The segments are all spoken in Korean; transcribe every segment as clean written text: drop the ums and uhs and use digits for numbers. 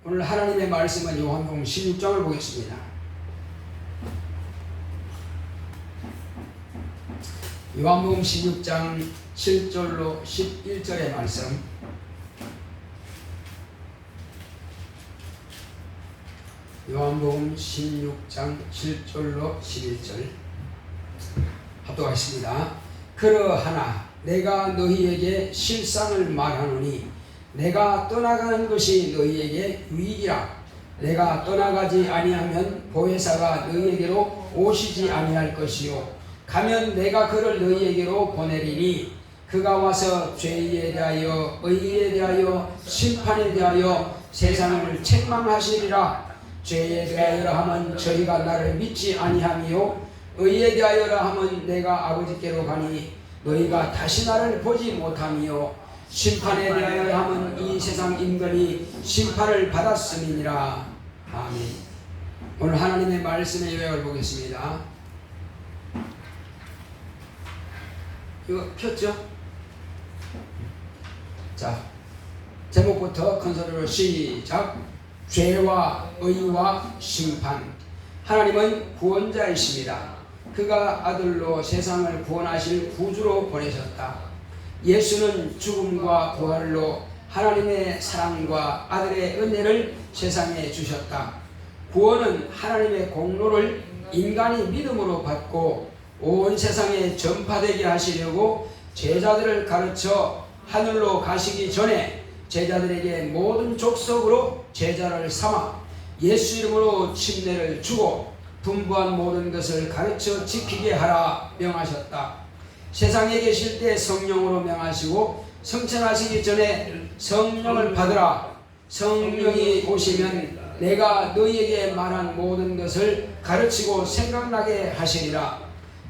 오늘 하나님의 말씀은 요한복음 16장을 보겠습니다. 요한복음 16장 7절로 11절의 말씀. 요한복음 16장 7절로 11절 합독하겠습니다. 그러하나 내가 너희에게 실상을 말하노니 내가 떠나가는 것이 너희에게 유익이라. 내가 떠나가지 아니하면 보혜사가 너희에게로 오시지 아니할 것이요 가면 내가 그를 너희에게로 보내리니 그가 와서 죄에 대하여 의에 대하여 심판에 대하여 세상을 책망하시리라. 죄에 대하여라 하면 저희가 나를 믿지 아니하미요 의에 대하여라 하면 내가 아버지께로 가니 너희가 다시 나를 보지 못하미요 심판에 대하여 하면 이 세상 인간이 심판을 받았음이니라. 아멘. 오늘 하나님의 말씀의 요약을 보겠습니다. 이거 폈죠? 자, 제목부터 큰 소리로 시작. 죄와 의와 심판. 하나님은 구원자이십니다. 그가 아들로 세상을 구원하실 구주로 보내셨다. 예수는 죽음과 부활로 하나님의 사랑과 아들의 은혜를 세상에 주셨다. 구원은 하나님의 공로를 인간이 믿음으로 받고 온 세상에 전파되게 하시려고 제자들을 가르쳐 하늘로 가시기 전에 제자들에게 모든 족속으로 제자를 삼아 예수 이름으로 침례를 주고 분부한 모든 것을 가르쳐 지키게 하라 명하셨다. 세상에 계실 때 성령으로 명하시고 성천하시기 전에 성령을 받으라. 성령이 오시면 내가 너희에게 말한 모든 것을 가르치고 생각나게 하시리라.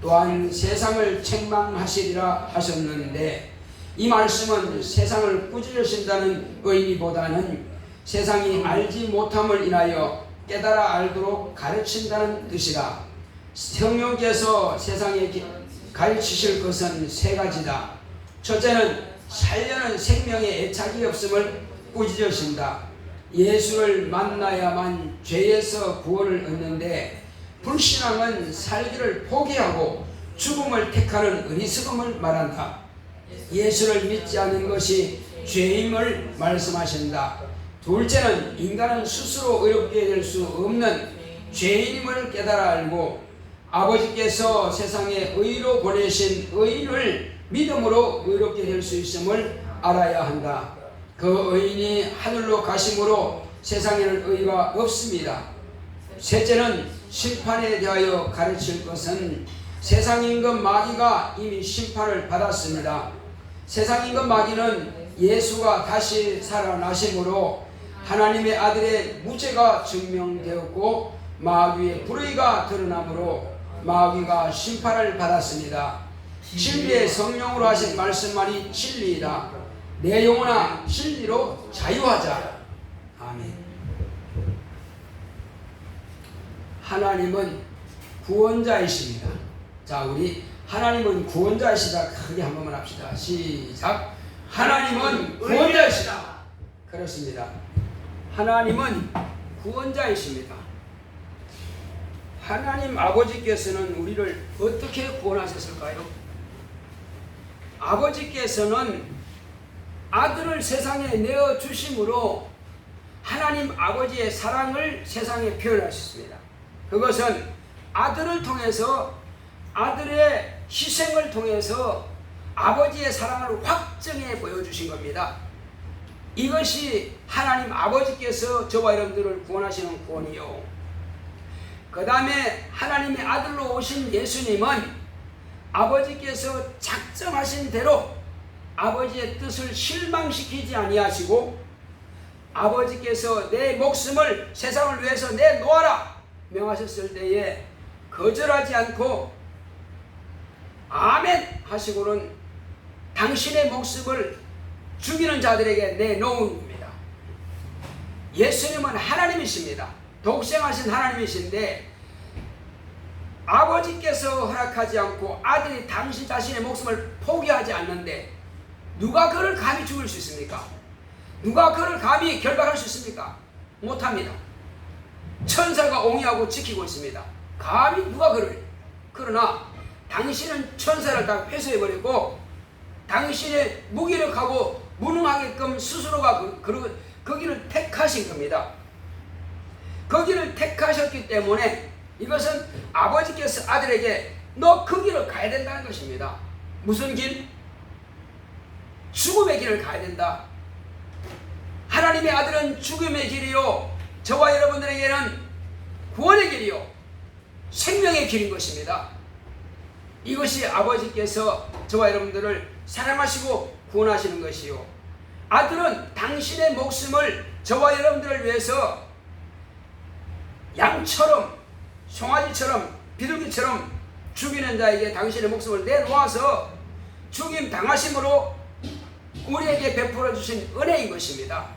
또한 세상을 책망하시리라 하셨는데 이 말씀은 세상을 꾸짖으신다는 의미보다는 세상이 알지 못함을 인하여 깨달아 알도록 가르친다는 뜻이다. 성령께서 세상에 가르치실 것은 세 가지다. 첫째는 살려는 생명의 애착이 없음을 꾸짖으신다. 예수를 만나야만 죄에서 구원을 얻는데 불신앙은 살기를 포기하고 죽음을 택하는 어리석음을 말한다. 예수를 믿지 않는 것이 죄임을 말씀하신다. 둘째는 인간은 스스로 의롭게 될 수 없는 죄인임을 깨달아 알고 아버지께서 세상에 의로 보내신 의인을 믿음으로 의롭게 될 수 있음을 알아야 한다. 그 의인이 하늘로 가심으로 세상에는 의가 없습니다. 셋째는 심판에 대하여 가르칠 것은 세상 임금 마귀가 이미 심판을 받았습니다. 세상 임금 마귀는 예수가 다시 살아나심으로 하나님의 아들의 무죄가 증명되었고 마귀의 불의가 드러나므로 마귀가 심판을 받았습니다. 진리의 성령으로 하신 말씀만이 진리이다. 내 영혼아 진리로 자유하자. 아멘. 하나님은 구원자이십니다. 자, 우리 하나님은 구원자이시다 크게 한 번만 합시다. 시작. 하나님은 구원자이시다. 그렇습니다. 하나님은 구원자이십니다. 하나님 아버지께서는 우리를 어떻게 구원하셨을까요? 아버지께서는 아들을 세상에 내어주심으로 하나님 아버지의 사랑을 세상에 표현하셨습니다. 그것은 아들을 통해서 아들의 희생을 통해서 아버지의 사랑을 확정해 보여주신 겁니다. 이것이 하나님 아버지께서 저와 여러분들을 구원하시는 구원이요. 그 다음에 하나님의 아들로 오신 예수님은 아버지께서 작정하신 대로 아버지의 뜻을 실망시키지 아니하시고 아버지께서 내 목숨을 세상을 위해서 내놓아라 명하셨을 때에 거절하지 않고 아멘 하시고는 당신의 목숨을 죽이는 자들에게 내놓은 겁니다. 예수님은 하나님이십니다. 독생하신 하나님이신데 아버지께서 허락하지 않고 아들이 당신 자신의 목숨을 포기하지 않는데 누가 그를 감히 죽일 수 있습니까? 누가 그를 감히 결박할 수 있습니까? 못합니다. 천사가 옹이하고 지키고 있습니다. 감히 누가 그러니? 그러나 당신은 천사를 다 회수해버리고 당신의 무기력하고 무능하게끔 스스로가 그 길을 택하신 겁니다. 그 길을 택하셨기 때문에 이것은 아버지께서 아들에게 너 그 길을 가야 된다는 것입니다. 무슨 길? 죽음의 길을 가야 된다. 하나님의 아들은 죽음의 길이요, 저와 여러분들에게는 구원의 길이요, 생명의 길인 것입니다. 이것이 아버지께서 저와 여러분들을 사랑하시고 구원하시는 것이요, 아들은 당신의 목숨을 저와 여러분들을 위해서 양처럼, 송아지처럼, 비둘기처럼 죽이는 자에게 당신의 목숨을 내놓아서 죽임 당하심으로 우리에게 베풀어 주신 은혜인 것입니다.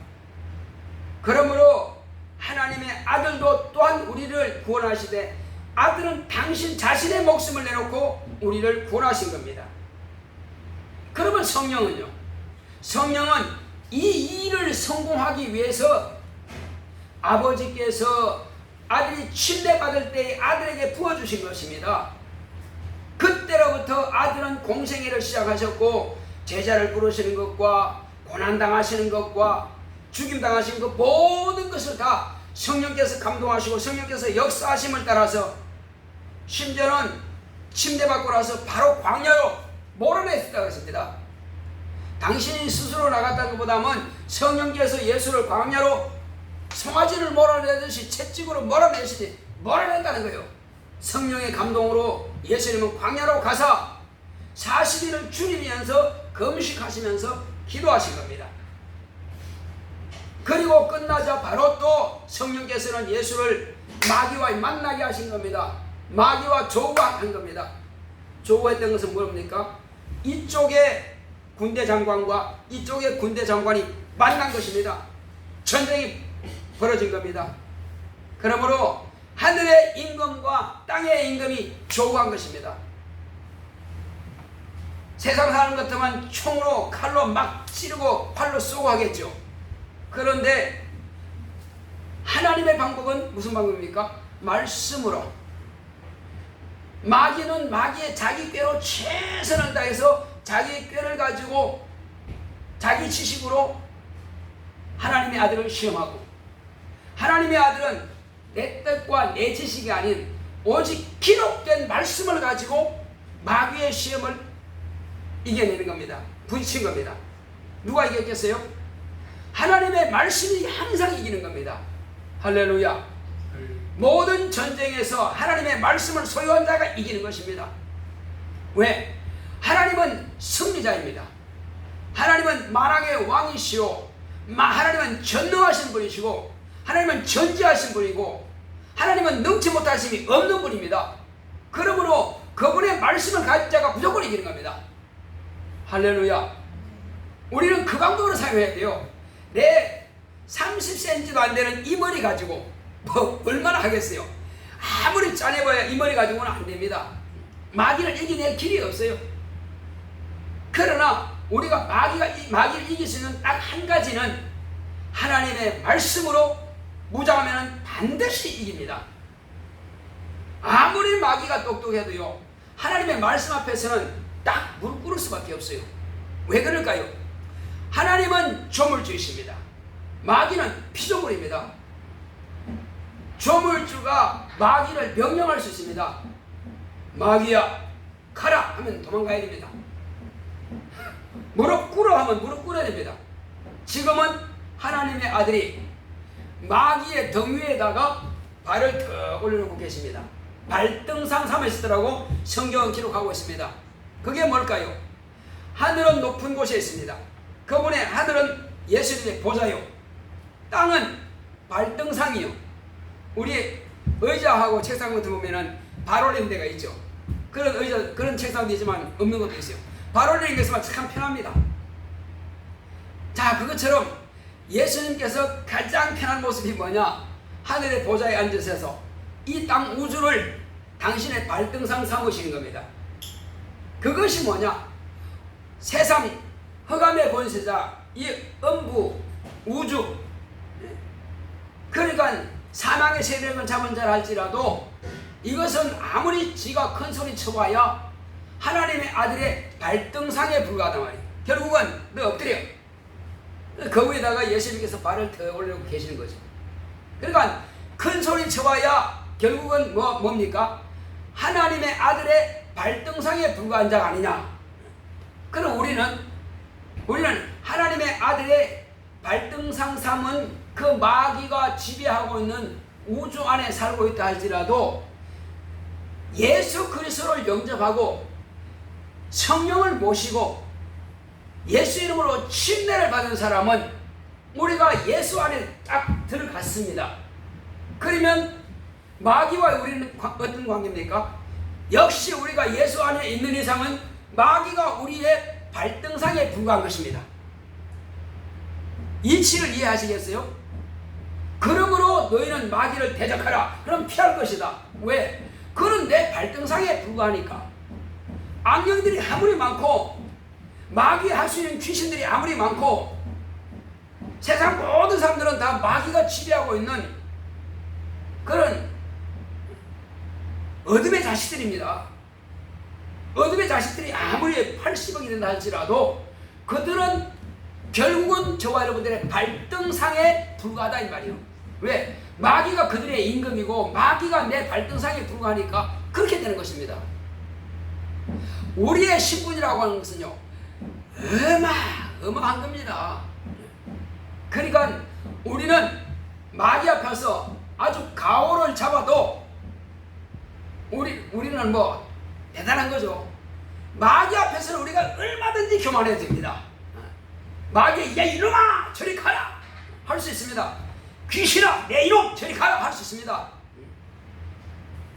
그러므로 하나님의 아들도 또한 우리를 구원하시되 아들은 당신 자신의 목숨을 내놓고 우리를 구원하신 겁니다. 그러면 성령은요? 성령은 이 일을 성공하기 위해서 아버지께서 아들이 침례받을 때에 아들에게 부어주신 것입니다. 그때로부터 아들은 공생애를 시작하셨고 제자를 부르시는 것과 고난당하시는 것과 죽임당하시는 것 모든 것을 다 성령께서 감동하시고 성령께서 역사하심을 따라서 심지어는 침례받고 나서 바로 광야로 몰아냈다고 했습니다. 당신이 스스로 나갔다는 것보다는 성령께서 예수를 광야로 송아지를 몰아내듯이 채찍으로 몰아내시지 몰아낸다는 거예요. 성령의 감동으로 예수님은 광야로 가서 40일을 줄이면서 금식하시면서 기도하신 겁니다. 그리고 끝나자 바로 또 성령께서는 예수를 마귀와 만나게 하신 겁니다. 마귀와 조우한 겁니다. 조우했던 것은 뭡니까? 이쪽에 군대 장관과 이쪽에 군대 장관이 만난 것입니다. 전쟁이 벌어진 겁니다. 그러므로 하늘의 임금과 땅의 임금이 조우한 것입니다. 세상 사람 같으면 총으로 칼로 막 찌르고 활로 쏘고 하겠죠. 그런데 하나님의 방법은 무슨 방법입니까? 말씀으로. 마귀는 마귀의 자기 꾀로 최선을 다해서 자기 꾀를 가지고 자기 지식으로 하나님의 아들을 시험하고, 하나님의 아들은 내 뜻과 내 지식이 아닌 오직 기록된 말씀을 가지고 마귀의 시험을 이겨내는 겁니다. 부딪힌 겁니다. 누가 이겼겠어요? 하나님의 말씀이 항상 이기는 겁니다. 할렐루야. 모든 전쟁에서 하나님의 말씀을 소유한 자가 이기는 것입니다. 왜? 하나님은 승리자입니다. 하나님은 만왕의 왕이시오, 하나님은 전능하신 분이시고 하나님은 전지하신 분이고 하나님은 능치 못하심이 없는 분입니다. 그러므로 그분의 말씀을 가진 자가 무조건 이기는 겁니다. 할렐루야. 우리는 그 방법으로 사용해야 돼요. 내 30cm도 안 되는 이 머리 가지고 뭐 얼마나 하겠어요? 아무리 짜내봐야 이 머리 가지고는 안 됩니다. 마귀를 이겨낼 길이 없어요. 그러나 우리가 마귀를 이길 수 있는 딱 한 가지는 하나님의 말씀으로 무장하면 반드시 이깁니다. 아무리 마귀가 똑똑해도요, 하나님의 말씀 앞에서는 딱 무릎 꿇을 수밖에 없어요. 왜 그럴까요? 하나님은 조물주이십니다. 마귀는 피조물입니다. 조물주가 마귀를 명령할 수 있습니다. 마귀야 가라 하면 도망가야 됩니다. 무릎 꿇어 하면 무릎 꿇어야 됩니다. 지금은 하나님의 아들이 마귀의 등 위에다가 발을 더 올려놓고 계십니다. 발등상 삼으시더라고 성경은 기록하고 있습니다. 그게 뭘까요? 하늘은 높은 곳에 있습니다. 그분의 하늘은 예수님의 보좌요, 땅은 발등상이요. 우리 의자하고 책상 같은 보면은 발 올리는 데가 있죠. 그런 의자, 그런 책상도 있지만 없는 것도 있어요. 발 올리는 것은 참 편합니다. 자, 그것처럼 예수님께서 가장 편한 모습이 뭐냐? 하늘의 보좌에 앉으셔서 이 땅 우주를 당신의 발등상 삼으시는 겁니다. 그것이 뭐냐? 세상 흑암의 권세자 이 음부 우주, 그 그러니까 사망의 세력을 잡은 자라 할지라도 이것은 아무리 지가 큰 소리 쳐봐야 하나님의 아들의 발등상에 불과하단 말이에요. 결국은 너 엎드려. 그 위에다가 예수님께서 발을 더 올리고 계시는 거죠. 그러니까 큰 소리 쳐봐야 결국은 뭡니까? 하나님의 아들의 발등상에 불과한 자가 아니냐. 그럼 우리는 하나님의 아들의 발등상 삼은 그 마귀가 지배하고 있는 우주 안에 살고 있다 할지라도 예수 그리스도를 영접하고 성령을 모시고 예수 이름으로 침례를 받은 사람은 우리가 예수 안에 딱 들어갔습니다. 그러면 마귀와 우리는 어떤 관계입니까? 역시 우리가 예수 안에 있는 이상은 마귀가 우리의 발등상에 불과한 것입니다. 이치를 이해하시겠어요? 그러므로 너희는 마귀를 대적하라. 그럼 피할 것이다. 왜? 그는 내 발등상에 불과하니까. 악령들이 아무리 많고 마귀 할 수 있는 귀신들이 아무리 많고 세상 모든 사람들은 다 마귀가 지배하고 있는 그런 어둠의 자식들입니다. 어둠의 자식들이 아무리 80억이 된다 할지라도 그들은 결국은 저와 여러분들의 발등상에 불과하다 이 말이에요. 왜? 마귀가 그들의 임금이고 마귀가 내 발등상에 불과하니까 그렇게 되는 것입니다. 우리의 신분이라고 하는 것은요 어마어마한 겁니다. 그러니까 우리는 마귀 앞에서 아주 가오를 잡아도 우리는 뭐 대단한 거죠. 마귀 앞에서는 우리가 얼마든지 교만해도 됩니다. 마귀 야 이놈아 저리 가라 할 수 있습니다. 귀신아 내 이놈 저리 가라 할 수 있습니다.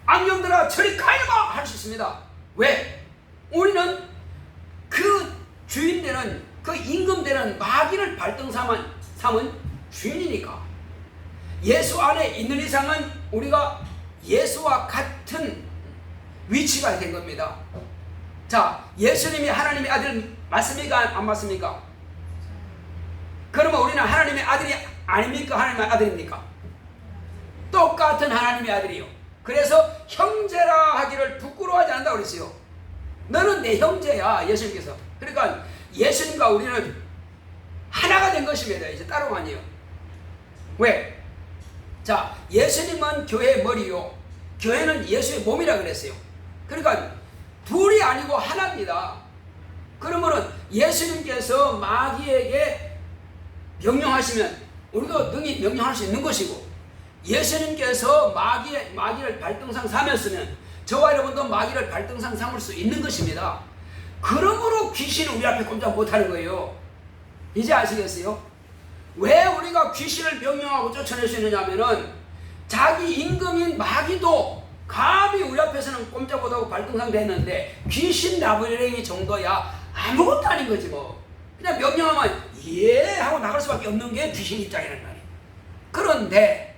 악령들아 저리 가 이놈아 할 수 있습니다. 왜? 우리는 그 주인되는 그 임금되는 마귀를 발등 삼은 주인이니까. 예수 안에 있는 이상은 우리가 예수와 같은 위치가 된 겁니다. 자, 예수님이 하나님의 아들 맞습니까? 안 맞습니까? 그러면 우리는 하나님의 아들이 아닙니까? 하나님의 아들입니까? 똑같은 하나님의 아들이요. 그래서 형제라 하기를 부끄러워하지 않는다고 그랬어요. 너는 내 형제야, 예수님께서. 그러니까 예수님과 우리는 하나가 된 것입니다. 이제 따로가 아니에요. 왜? 자, 예수님은 교회의 머리요. 교회는 예수의 몸이라 그랬어요. 그러니까 둘이 아니고 하나입니다. 그러면은 예수님께서 마귀에게 명령하시면 우리도 능히 명령할 수 있는 것이고, 예수님께서 마귀를 발등상 삼았으면 저와 여러분도 마귀를 발등상 삼을 수 있는 것입니다. 그러므로 귀신은 우리 앞에 꼼짝 못하는 거예요. 이제 아시겠어요? 왜 우리가 귀신을 명령하고 쫓아낼 수 있느냐 하면은 자기 임금인 마귀도 감히 우리 앞에서는 꼼짝 못하고 발등상 됐는데 귀신 나부랭이 정도야 아무것도 아닌 거지 뭐. 그냥 명령하면 예 하고 나갈 수밖에 없는 게 귀신 입장이란 말이에요. 그런데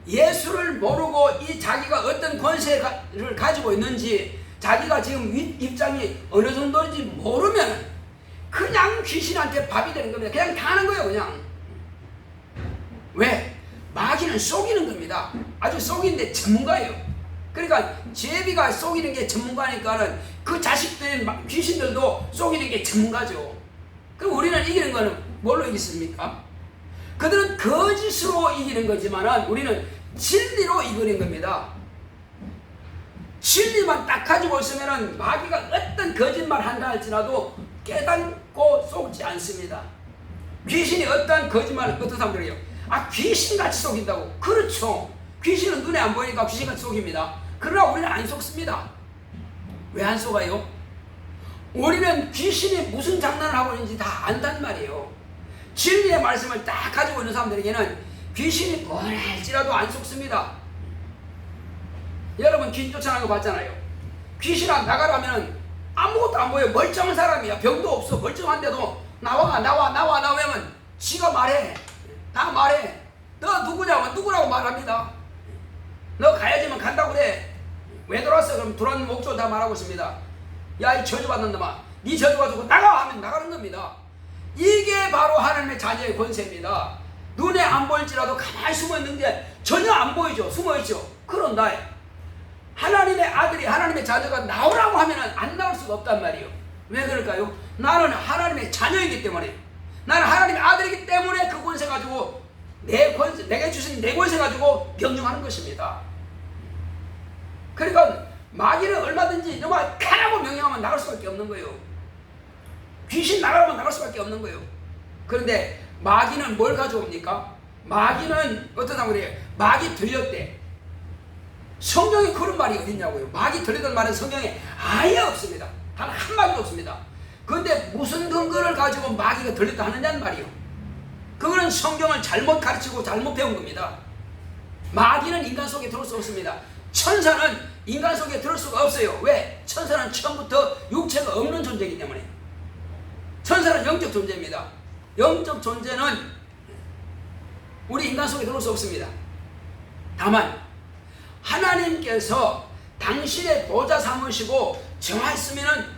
예수를 모르고 이 자기가 어떤 권세를 가지고 있는지 자기가 지금 입장이 어느 정도인지 모르면 그냥 귀신한테 밥이 되는 겁니다. 그냥 가는 거예요. 그냥. 왜? 마귀는 속이는 겁니다. 아주 속이는데 전문가예요. 그러니까 제비가 속이는 게 전문가니까는 그 자식들 귀신들도 속이는 게 전문가죠. 그럼 우리는 이기는 거는 뭘로 이기습니까? 그들은 거짓으로 이기는 거지만은 우리는 진리로 이기는 겁니다. 진리만 딱 가지고 있으면은 마귀가 어떤 거짓말 한다 할지라도 깨닫고 속지 않습니다. 귀신이 어떤 거짓말을 어떤 사람들이요? 아, 귀신같이 속인다고. 그렇죠. 귀신은 눈에 안 보이니까 귀신같이 속입니다. 그러나 우리는 안 속습니다. 왜 안 속아요? 우리는 귀신이 무슨 장난을 하고 있는지 다 안단 말이에요. 진리의 말씀을 딱 가지고 있는 사람들에게는 귀신이 뭐라 할지라도 안 속습니다. 여러분 귀신 쫓아나는 거 봤잖아요. 귀신아 나가라면 아무것도 안 보여. 멀쩡한 사람이야. 병도 없어. 멀쩡한데도 나와 하면 지가 말해. 다 말해. 너 누구냐고 누구라고 말합니다. 너 가야지만 간다고 그래. 왜 들어왔어? 그럼 들어왔는 목적을 다 말하고 있습니다. 야, 이 저주받는 놈아, 네 저주 가지고 나가 하면 나가는 겁니다. 이게 바로 하나님의 자녀의 권세입니다. 눈에 안 보일지라도 가만히 숨어 있는데 전혀 안 보이죠. 숨어 있죠. 그런다. 하나님의 아들이, 하나님의 자녀가 나오라고 하면 안 나올 수가 없단 말이에요. 왜 그럴까요? 나는 하나님의 자녀이기 때문에, 나는 하나님의 아들이기 때문에 그 권세 가지고 내게 주신 내 권세 가지고 명령하는 것입니다. 그러니까 마귀는 얼마든지 정말 가라고 명령하면 나갈 수밖에 없는 거예요. 귀신 나가라면 나갈 수밖에 없는 거예요. 그런데 마귀는 뭘 가져옵니까? 마귀는 어떠다고 그래요? 마귀 들렸대. 성경에 그런 말이 어딨냐고요. 마귀 들렸다는 말은 성경에 아예 없습니다. 단 한마디도 없습니다. 그런데 무슨 근거를 가지고 마귀가 들렸다 하느냐는 말이에요. 그거는 성경을 잘못 가르치고 잘못 배운 겁니다. 마귀는 인간 속에 들어올 수 없습니다. 천사는 인간 속에 들어올 수가 없어요. 왜? 천사는 처음부터 육체가 없는 존재이기 때문에. 천사는 영적 존재입니다. 영적 존재는 우리 인간 속에 들어올 수 없습니다. 다만 하나님께서 당신의 보좌 삼으시고 정하였으면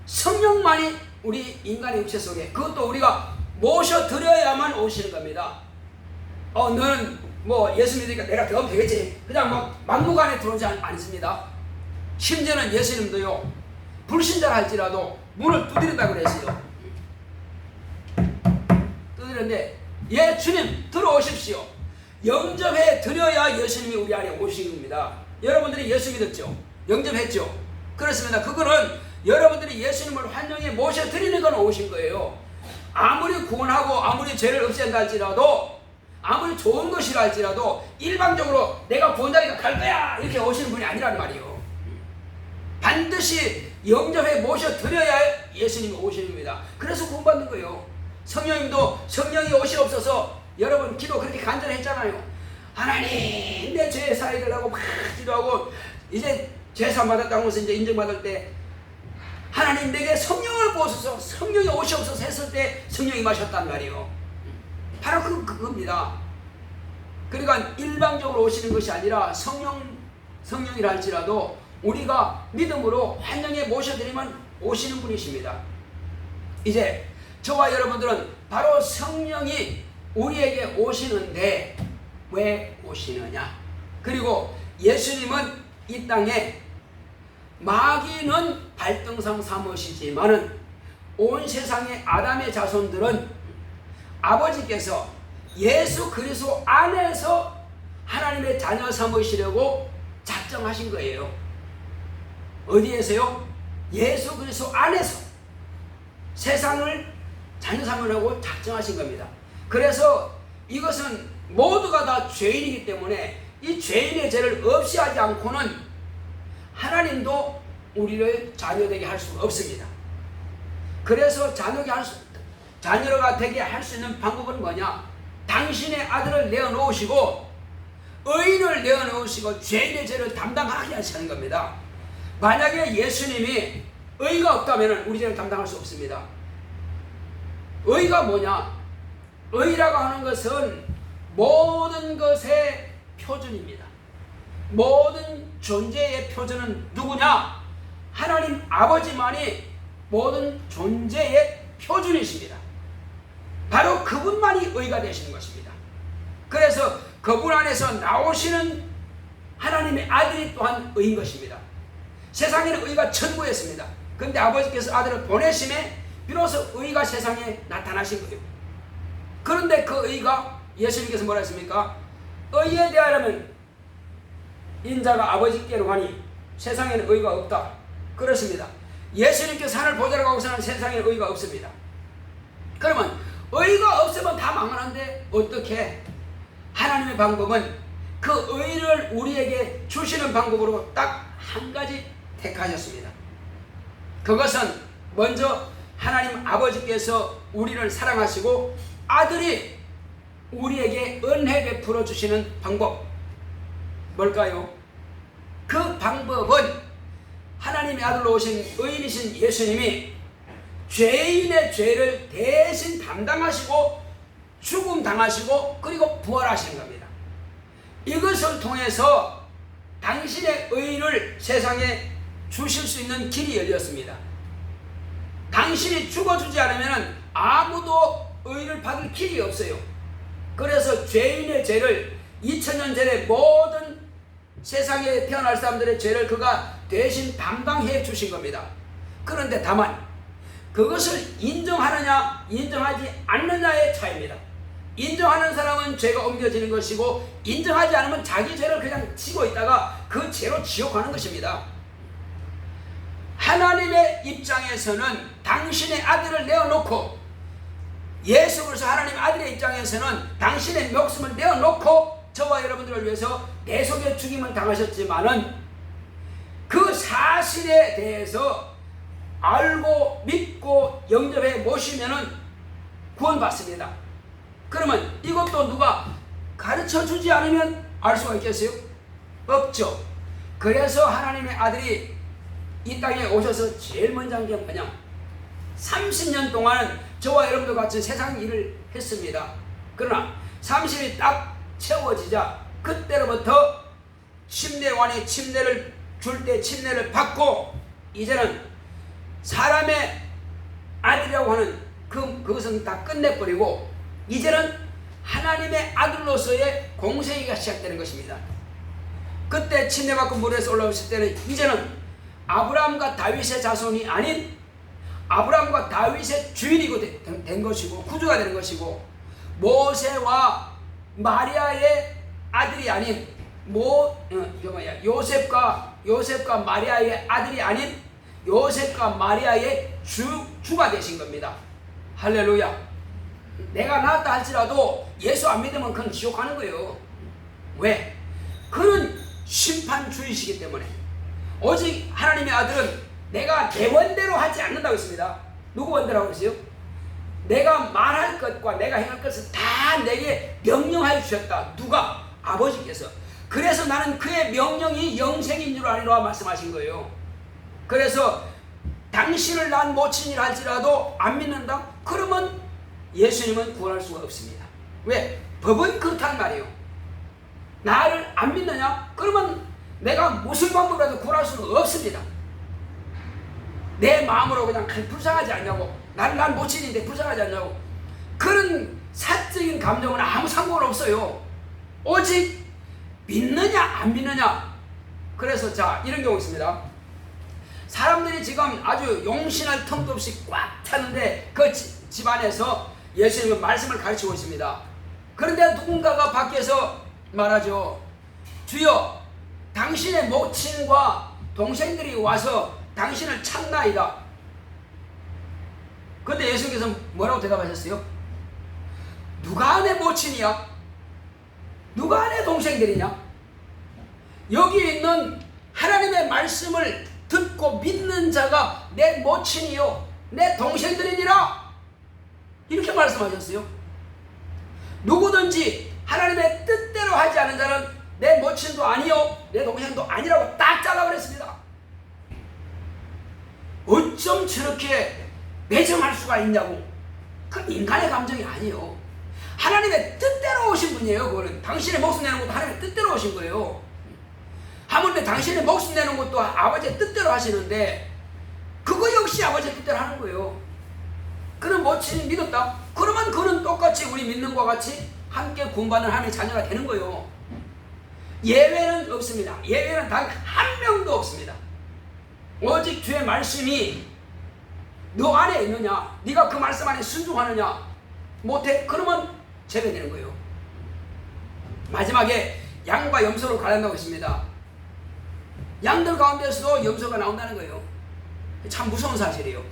성령만이 우리 인간의 육체 속에, 그것도 우리가 모셔드려야만 오시는 겁니다. 너는 뭐 예수 믿으니까 내가 되면 되겠지, 그냥 막 막무가내 들어오지 않습니다. 심지어는 예수님도요, 불신자라 할지라도 문을 두드린다고 그랬어요. 두드렸는데, 예 주님 들어오십시오, 영접해 드려야 예수님이 우리 안에 오시는 겁니다. 여러분들이 예수 믿었죠? 영접했죠? 그렇습니다. 그거는 여러분들이 예수님을 환영해 모셔드리는 건 오신 거예요. 아무리 구원하고 아무리 죄를 없앤다 할지라도, 아무리 좋은 것이라 할지라도 일방적으로 내가 구원자니까 갈 거야 이렇게 오시는 분이 아니란 말이에요. 반드시 영접해 모셔드려야 예수님이 오시는 겁니다. 그래서 구원받는 거예요. 성령님도 성령이 오시옵소서, 여러분 기도 그렇게 간절히 했잖아요. 하나님 내 죄 사해달라고 막 기도하고, 이제 죄사 받았다고 해서 이제 인정받을 때 하나님 내게 성령을 부어소서, 성령이 오시옵소서 했을 때 성령이 마셨단 말이에요. 바로 그겁니다. 그러니까 일방적으로 오시는 것이 아니라 성령이라 할지라도 우리가 믿음으로 환영해 모셔드리면 오시는 분이십니다. 이제 저와 여러분들은 바로 성령이 우리에게 오시는데 왜 오시느냐? 그리고 예수님은 이 땅에 마귀는 발등상 삼으시지만은 온 세상의 아담의 자손들은 아버지께서 예수 그리스도 안에서 하나님의 자녀 삼으시려고 작정하신 거예요. 어디에서요? 예수 그리스도 안에서 세상을 자녀 삼으려고 작정하신 겁니다. 그래서 이것은 모두가 다 죄인이기 때문에 이 죄인의 죄를 없이 하지 않고는 하나님도 우리를 자녀되게 할 수가 없습니다. 그래서 자녀가 되게 할 수 있는 방법은 뭐냐? 당신의 아들을 내어놓으시고 의인을 내어놓으시고 죄인의 죄를 담당하게 하시는 겁니다. 만약에 예수님이 의가 없다면 우리 죄를 담당할 수 없습니다. 의가 뭐냐? 의라고 하는 것은 모든 것의 표준입니다. 모든 존재의 표준은 누구냐? 하나님 아버지만이 모든 존재의 표준이십니다. 바로 그분만이 의가 되시는 것입니다. 그래서 그분 안에서 나오시는 하나님의 아들이 또한 의인 것입니다. 세상에는 의가 전부였습니다. 그런데 아버지께서 아들을 보내심에 비로소 의가 세상에 나타나신 거예요. 그런데 그 의가 예수님께서 뭐라 했습니까? 의에 대하려면 인자가 아버지께로 가니 세상에는 의가 없다. 그렇습니다. 예수님께서 하늘 보좌라고 하고서는 세상에 의가 없습니다. 그러면 의가 없으면 다 망하는데 어떻게? 하나님의 방법은 그 의를 우리에게 주시는 방법으로 딱 한 가지 택하셨습니다. 그것은 먼저 하나님 아버지께서 우리를 사랑하시고 아들이 우리에게 은혜 베풀어 주시는 방법. 뭘까요? 그 방법은 하나님의 아들로 오신 의인이신 예수님이 죄인의 죄를 대신 담당하시고 죽음 당하시고 그리고 부활하신 겁니다. 이것을 통해서 당신의 의를 세상에 주실 수 있는 길이 열렸습니다. 당신이 죽어주지 않으면 아무도 의를 받을 길이 없어요. 그래서 죄인의 죄를 2000년 전에 모든 세상에 태어날 사람들의 죄를 그가 대신 담당해 주신 겁니다. 그런데 다만 그것을 인정하느냐 인정하지 않느냐의 차이입니다. 인정하는 사람은 죄가 옮겨지는 것이고 인정하지 않으면 자기 죄를 그냥 지고 있다가 그 죄로 지옥 가는 것입니다. 하나님의 입장에서는 당신의 아들을 내어놓고, 예수 그리스도 하나님의 아들의 입장에서는 당신의 목숨을 내어놓고 저와 여러분들을 위해서 대속의 죽임을 당하셨지만은 그 사실에 대해서 알고 믿고 영접해 모시면은 구원받습니다. 그러면 이것도 누가 가르쳐 주지 않으면 알 수가 있겠어요? 없죠. 그래서 하나님의 아들이 이 땅에 오셔서 제일 먼저 한 게 뭐냐? 30년 동안은 저와 여러분들 같이 세상 일을 했습니다. 그러나 30이 딱 채워지자 그때로부터 침례관이 침례를 줄 때 침례를 받고 이제는 사람의 아들이라고 하는 그것은 다 끝내버리고 이제는 하나님의 아들로서의 공생애가 시작되는 것입니다. 그때 침례받고 물에서 올라오실 때는 이제는 아브라함과 다윗의 자손이 아닌 아브라함과 다윗의 주인이고 된 것이고 구주가 되는 것이고, 모세와 마리아의 아들이 아닌 요셉과 마리아의 아들이 아닌 요셉과 마리아의 주가 되신 겁니다. 할렐루야. 내가 낳았다 할지라도 예수 안 믿으면 그건 지옥 가는 거예요. 왜? 그는 심판주이시기 때문에. 오직 하나님의 아들은 내가 내 원대로 하지 않는다고 했습니다. 누구 원대로 하고 있어요? 내가 말할 것과 내가 행할 것을 다 내게 명령하여 주셨다. 누가? 아버지께서. 그래서 나는 그의 명령이 영생인 줄 아니라 말씀하신 거예요. 그래서 당신을 낳은 모친이라 할지라도 안 믿는다? 그러면 예수님은 구원할 수가 없습니다. 왜? 법은 그렇단 말이에요. 나를 안 믿느냐? 그러면 내가 무슨 방법으로라도 구원할 수는 없습니다. 내 마음으로 그냥 불쌍하지 않냐고, 난 모친인데 불쌍하지 않냐고, 그런 사적인 감정은 아무 상관없어요. 오직 믿느냐 안 믿느냐. 그래서 자, 이런 경우 있습니다. 사람들이 지금 아주 용신할 틈도 없이 꽉 차는데 그 집안에서 예수님은 말씀을 가르치고 있습니다. 그런데 누군가가 밖에서 말하죠. 주여, 당신의 모친과 동생들이 와서 당신을 찾나이다. 그런데 예수님께서 뭐라고 대답하셨어요? 누가 내 모친이야? 누가 내 동생들이냐? 여기 있는 하나님의 말씀을 듣고 믿는 자가 내 모친이요 내 동생들이니라. 이렇게 말씀하셨어요. 누구든지 하나님의 뜻대로 하지 않은 자는 내 모친도 아니요 내 동생도 아니라고 딱 잘라버렸습니다. 어쩜 저렇게 매정할 수가 있냐고. 그건 인간의 감정이 아니에요. 하나님의 뜻대로 오신 분이에요. 그거는 당신의 목숨 내는 것도 하나님의 뜻대로 오신 거예요. 하물며 당신의 목숨 내는 것도 아버지의 뜻대로 하시는데 그거 역시 아버지의 뜻대로 하는 거예요. 그는 모친이 믿었다? 그러면 그는 똑같이 우리 믿는 것과 같이 함께 구원받는 하나님의 자녀가 되는 거예요. 예외는 없습니다. 예외는 단 한 명도 없습니다. 오직 주의 말씀이 너 안에 있느냐, 네가 그 말씀 안에 순종하느냐 못해? 그러면 제외되는 거예요. 마지막에 양과 염소로 가른다고 했습니다. 양들 가운데서도 염소가 나온다는 거예요. 참 무서운 사실이에요.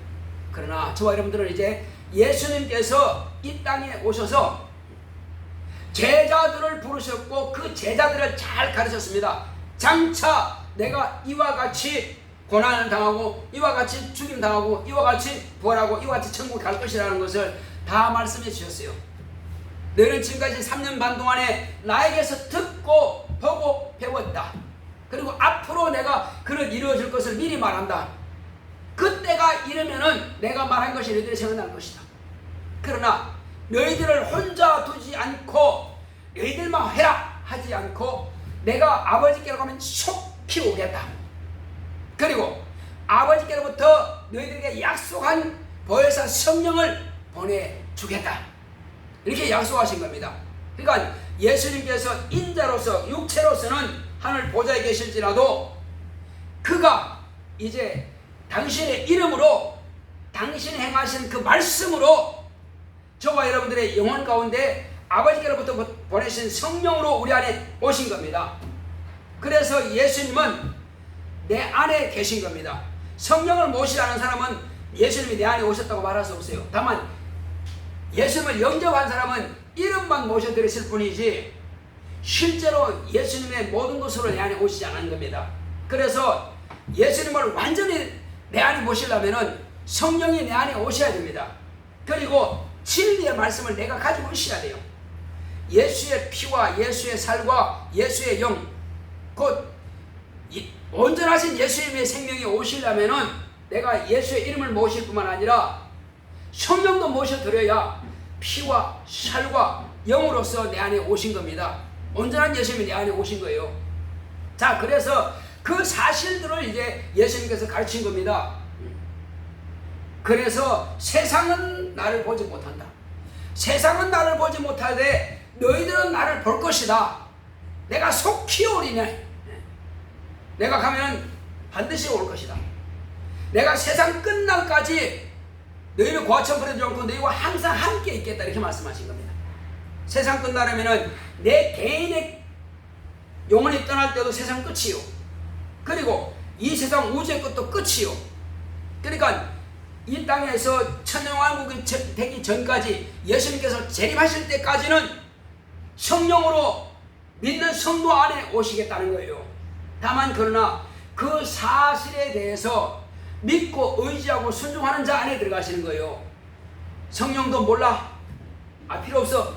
그러나 저와 여러분들은 이제 예수님께서 이 땅에 오셔서 제자들을 부르셨고 그 제자들을 잘 가르쳤습니다. 장차 내가 이와 같이 고난을 당하고 이와 같이 죽임 당하고 이와 같이 부활하고 이와 같이 천국에 갈 것이라는 것을 다 말씀해 주셨어요. 너는 지금까지 3년 반 동안에 나에게서 듣고 보고 배웠다. 그리고 앞으로 내가 그를 이루어질 것을 미리 말한다. 그때가 이르면은 내가 말한 것이 너희들이 생각날 것이다. 그러나 너희들을 혼자 두지 않고 너희들만 해라 하지 않고 내가 아버지께로 가면 속히 오겠다. 그리고 아버지께로부터 너희들에게 약속한 보혜사 성령을 보내주겠다. 이렇게 약속하신 겁니다. 그러니까 예수님께서 인자로서 육체로서는 하늘 보좌에 계실지라도 그가 이제 당신의 이름으로 당신이 행하신 그 말씀으로 저와 여러분들의 영혼 가운데 아버지께로부터 보내신 성령으로 우리 안에 오신 겁니다. 그래서 예수님은 내 안에 계신 겁니다. 성령을 모시라는 사람은 예수님이 내 안에 오셨다고 말할 수 없어요. 다만 예수님을 영접한 사람은 이름만 모셔드렸을 뿐이지 실제로 예수님의 모든 것으로 내 안에 오시지 않은 겁니다. 그래서 예수님을 완전히 내 안에 모시려면 성령이 내 안에 오셔야 됩니다. 그리고 진리의 말씀을 내가 가지고 있어야 돼요. 예수의 피와 예수의 살과 예수의 영, 곧 온전하신 예수님의 생명이 오시려면 내가 예수의 이름을 모실 뿐만 아니라 성령도 모셔드려야 피와 살과 영으로서 내 안에 오신 겁니다. 온전한 예수님이 내 안에 오신 거예요. 자, 그래서 그 사실들을 이제 예수님께서 가르친 겁니다. 그래서 세상은 나를 보지 못한다. 세상은 나를 보지 못하되 너희들은 나를 볼 것이다. 내가 속히 오리네. 내가 가면 반드시 올 것이다. 내가 세상 끝날까지 너희를 고아처럼 버려두지 않고 너희와 항상 함께 있겠다. 이렇게 말씀하신 겁니다. 세상 끝나려면 내 개인의 영혼이 떠날 때도 세상 끝이요. 그리고 이 세상 우주의 끝도 끝이요. 그러니까 이 땅에서 천년왕국이 되기 전까지 예수님께서 재림하실 때까지는 성령으로 믿는 성도 안에 오시겠다는 거예요. 다만 그러나 그 사실에 대해서 믿고 의지하고 순종하는 자 안에 들어가시는 거예요. 성령도 몰라, 필요 없어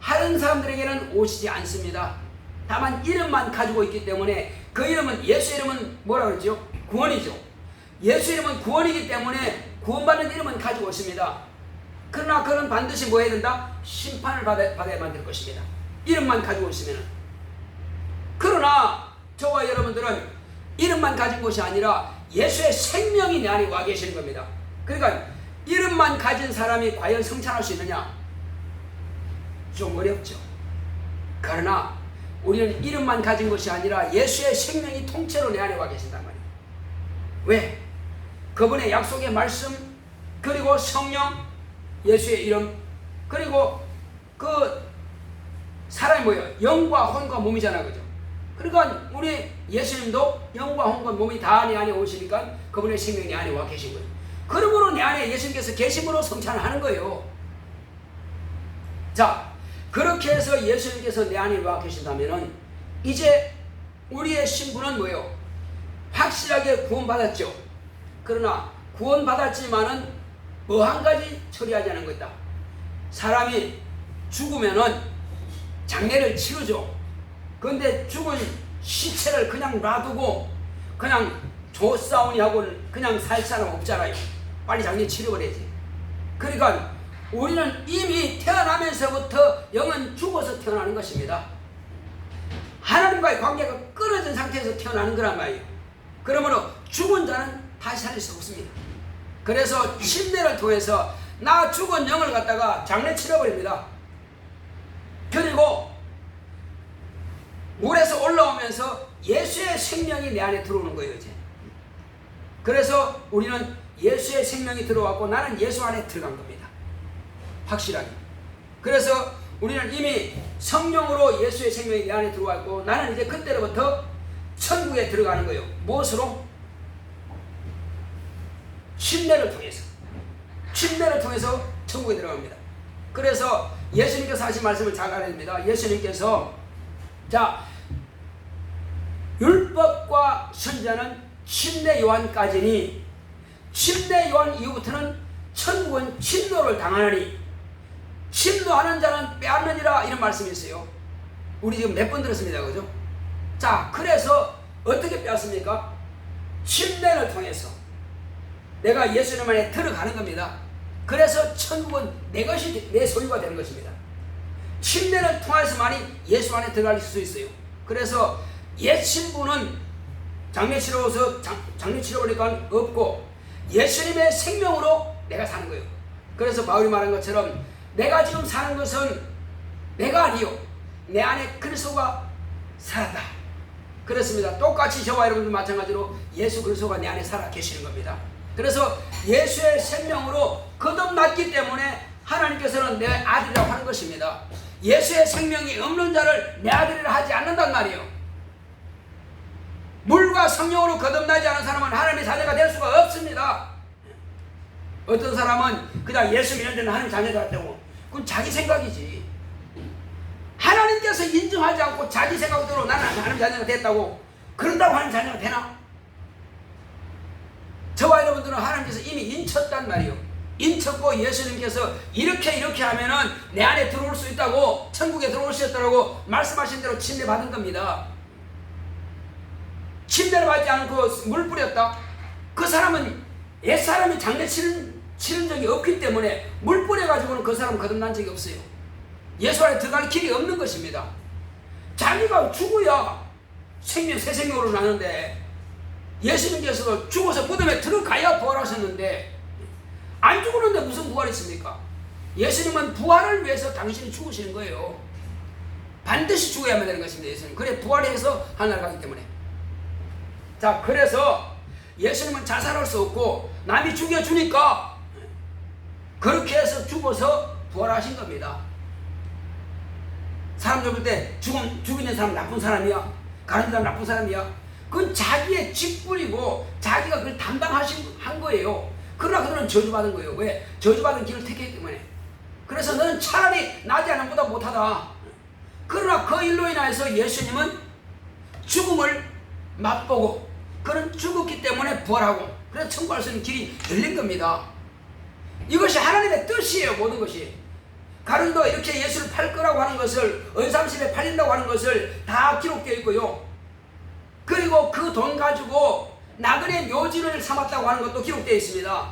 하는 사람들에게는 오시지 않습니다. 다만 이름만 가지고 있기 때문에 그 이름은, 예수 이름은 뭐라 그러죠? 구원이죠. 예수 이름은 구원이기 때문에 구원받는 이름은 가지고 있습니다. 그러나 그는 반드시 뭐 해야 된다? 심판을 받아야만 될 것입니다. 이름만 가지고 있으면. 그러나 저와 여러분들은 이름만 가진 것이 아니라 예수의 생명이 내 안에 와 계시는 겁니다. 그러니까 이름만 가진 사람이 과연 성찬할 수 있느냐? 좀 어렵죠. 그러나 우리는 이름만 가진 것이 아니라 예수의 생명이 통째로 내 안에 와 계신단 말이에요. 왜? 그분의 약속의 말씀, 그리고 성령, 예수의 이름, 그리고 그 사람이 뭐예요? 영과 혼과 몸이잖아, 그죠? 그러니까 우리 예수님도 영과 혼과 몸이 다 내 안에 오시니까 그분의 생명이 내 안에 와 계신 거예요. 그러므로 내 안에 예수님께서 계심으로 성찬을 하는 거예요. 자, 그렇게 해서 예수님께서 내 안에 와 계신다면은 이제 우리의 신분은 뭐예요? 확실하게 구원받았죠. 그러나 구원받았지만은 뭐 한 가지 처리하지 않은 거 있다. 사람이 죽으면은 장례를 치르죠. 그런데 죽은 시체를 그냥 놔두고 그냥 조싸우니 하고 그냥 살 사람 없잖아요. 빨리 장례 치러버려야지. 그러니까 우리는 이미 태어나면서부터 영은 죽어서 태어나는 것입니다. 하나님과의 관계가 끊어진 상태에서 태어나는 거란 말이에요. 그러므로 죽은 자는 다시 살릴 수 없습니다. 그래서 침례를 통해서 나 죽은 영을 갖다가 장례 치러버립니다. 그리고 물에서 올라오면서 예수의 생명이 내 안에 들어오는 거예요, 이제. 그래서 우리는 예수의 생명이 들어왔고 나는 예수 안에 들어간 겁니다. 확실하게. 그래서 우리는 이미 성령으로 예수의 생명이 내 안에 들어왔고 나는 이제 그때로부터 천국에 들어가는 거예요. 무엇으로? 침례를 통해서. 침례를 통해서 천국에 들어갑니다. 그래서 예수님께서 하신 말씀을 잘 알아야 됩니다. 예수님께서 자, 율법과 선지자는 침례 요한까지니 침례 요한 이후부터는 천국은 침노를 당하느니 침노하는 자는 빼앗느니라, 이런 말씀이 있어요. 우리 지금 몇 번 들었습니다, 그죠? 자, 그래서 어떻게 빼앗습니까? 침례를 통해서 내가 예수님 안에 들어가는 겁니다. 그래서 천국은 내 것이, 내 소유가 되는 것입니다. 침례를 통해서만이 예수 안에 들어갈 수 있어요. 그래서 옛 신부는 장례 치러서 장례 치러버리니까 없고 예수님의 생명으로 내가 사는 거예요. 그래서 바울이 말한 것처럼 내가 지금 사는 것은 내가 아니요 내 안에 그리스도가 살았다. 그렇습니다. 똑같이 저와 여러분도 마찬가지로 예수 그리스도가 내 안에 살아 계시는 겁니다. 그래서 예수의 생명으로 거듭났기 때문에 하나님께서는 내 아들이라고 하는 것입니다. 예수의 생명이 없는 자를 내 아들이라 하지 않는단 말이에요. 물과 성령으로 거듭나지 않은 사람은 하나님의 자녀가 될 수가 없습니다. 어떤 사람은 그냥 예수 믿는 데는 하나님 자녀가 됐다고. 그건 자기 생각이지. 하나님께서 인정하지 않고 자기 생각대로 나는 하나님 자녀가 됐다고 그런다고 하나님 자녀가 되나? 저와 여러분들은 하나님께서 이미 인쳤단 말이에요. 인쳤고 예수님께서 이렇게 하면은 내 안에 들어올 수 있다고, 천국에 들어올 수 있다고 말씀하신 대로 침례 받은 겁니다. 침례를 받지 않고 물 뿌렸다? 그 사람은 옛사람이 장례 치른 적이 없기 때문에 물 뿌려가지고는 그 사람은 거듭난 적이 없어요. 예수 안에 들어갈 길이 없는 것입니다. 자기가 죽어야 새 생명으로 나는데, 예수님께서도 죽어서 무덤에 들어가야 부활하셨는데 안 죽었는데 무슨 부활이 있습니까? 예수님은 부활을 위해서 당신이 죽으시는 거예요. 반드시 죽어야만 되는 것입니다. 예수님 그래 부활해서 하늘나라 가기 때문에. 자, 그래서 예수님은 자살할 수 없고 남이 죽여주니까 그렇게 해서 죽어서 부활하신 겁니다. 사람 죽을 때 죽이는 사람 나쁜 사람이야, 가는 사람 나쁜 사람이야, 그건 자기의 직분이고 자기가 그걸 한 거예요. 그러나 그들은 저주받은 거예요. 왜? 저주받은 길을 택했기 때문에. 그래서 너는 차라리 나지 않은 것보다 못하다. 그러나 그 일로 인하여서 예수님은 죽음을 맛보고 그는 죽었기 때문에 부활하고 그래서 천국할 수 있는 길이 열린 겁니다. 이것이 하나님의 뜻이에요. 모든 것이. 가룟도 이렇게 예수를 팔 거라고 하는 것을, 언삼십에 팔린다고 하는 것을 다 기록되어 있고요. 그리고 그 돈 가지고 나그네 묘지를 삼았다고 하는 것도 기록되어 있습니다.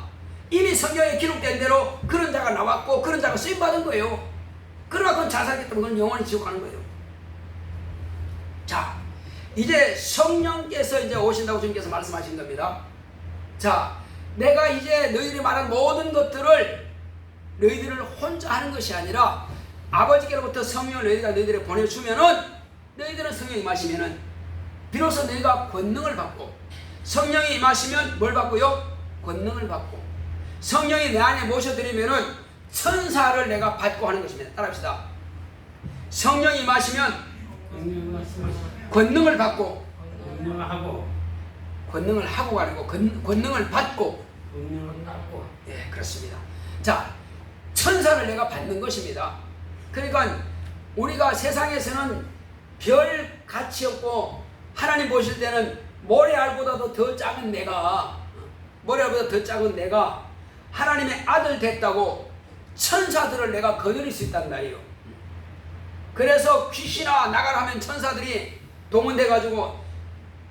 이미 성경에 기록된 대로 그런 자가 나왔고 그런 자가 쓰임받은 거예요. 그러나 그건 자살했기 때문에 그건 영원히 지옥 가는 거예요. 자, 이제 성령께서 이제 오신다고 주님께서 말씀하신 겁니다. 자, 내가 이제 너희들이 말한 모든 것들을 너희들을 혼자 하는 것이 아니라 아버지께로부터 성령을 너희들에게 보내주면은, 너희들은 성령이 임하시면은 비로소 너희가 권능을 받고, 성령이 임하시면 뭘 받고요? 권능을 받고, 성령이 내 안에 모셔드리면은 천사를 내가 받고 하는 것입니다. 따라합시다. 성령이 임하시면 권능을 받고, 권능을 하고가 아니고 권능을 받고, 예, 그렇습니다. 자, 천사를 내가 받는 것입니다. 그러니까 우리가 세상에서는 별 가치 없고 하나님 보실 때는 모래알보다도 더 작은 내가, 하나님의 아들 됐다고 천사들을 내가 거느릴 수 있단 말이에요. 그래서 귀신아 나가라 하면 천사들이 동원돼가지고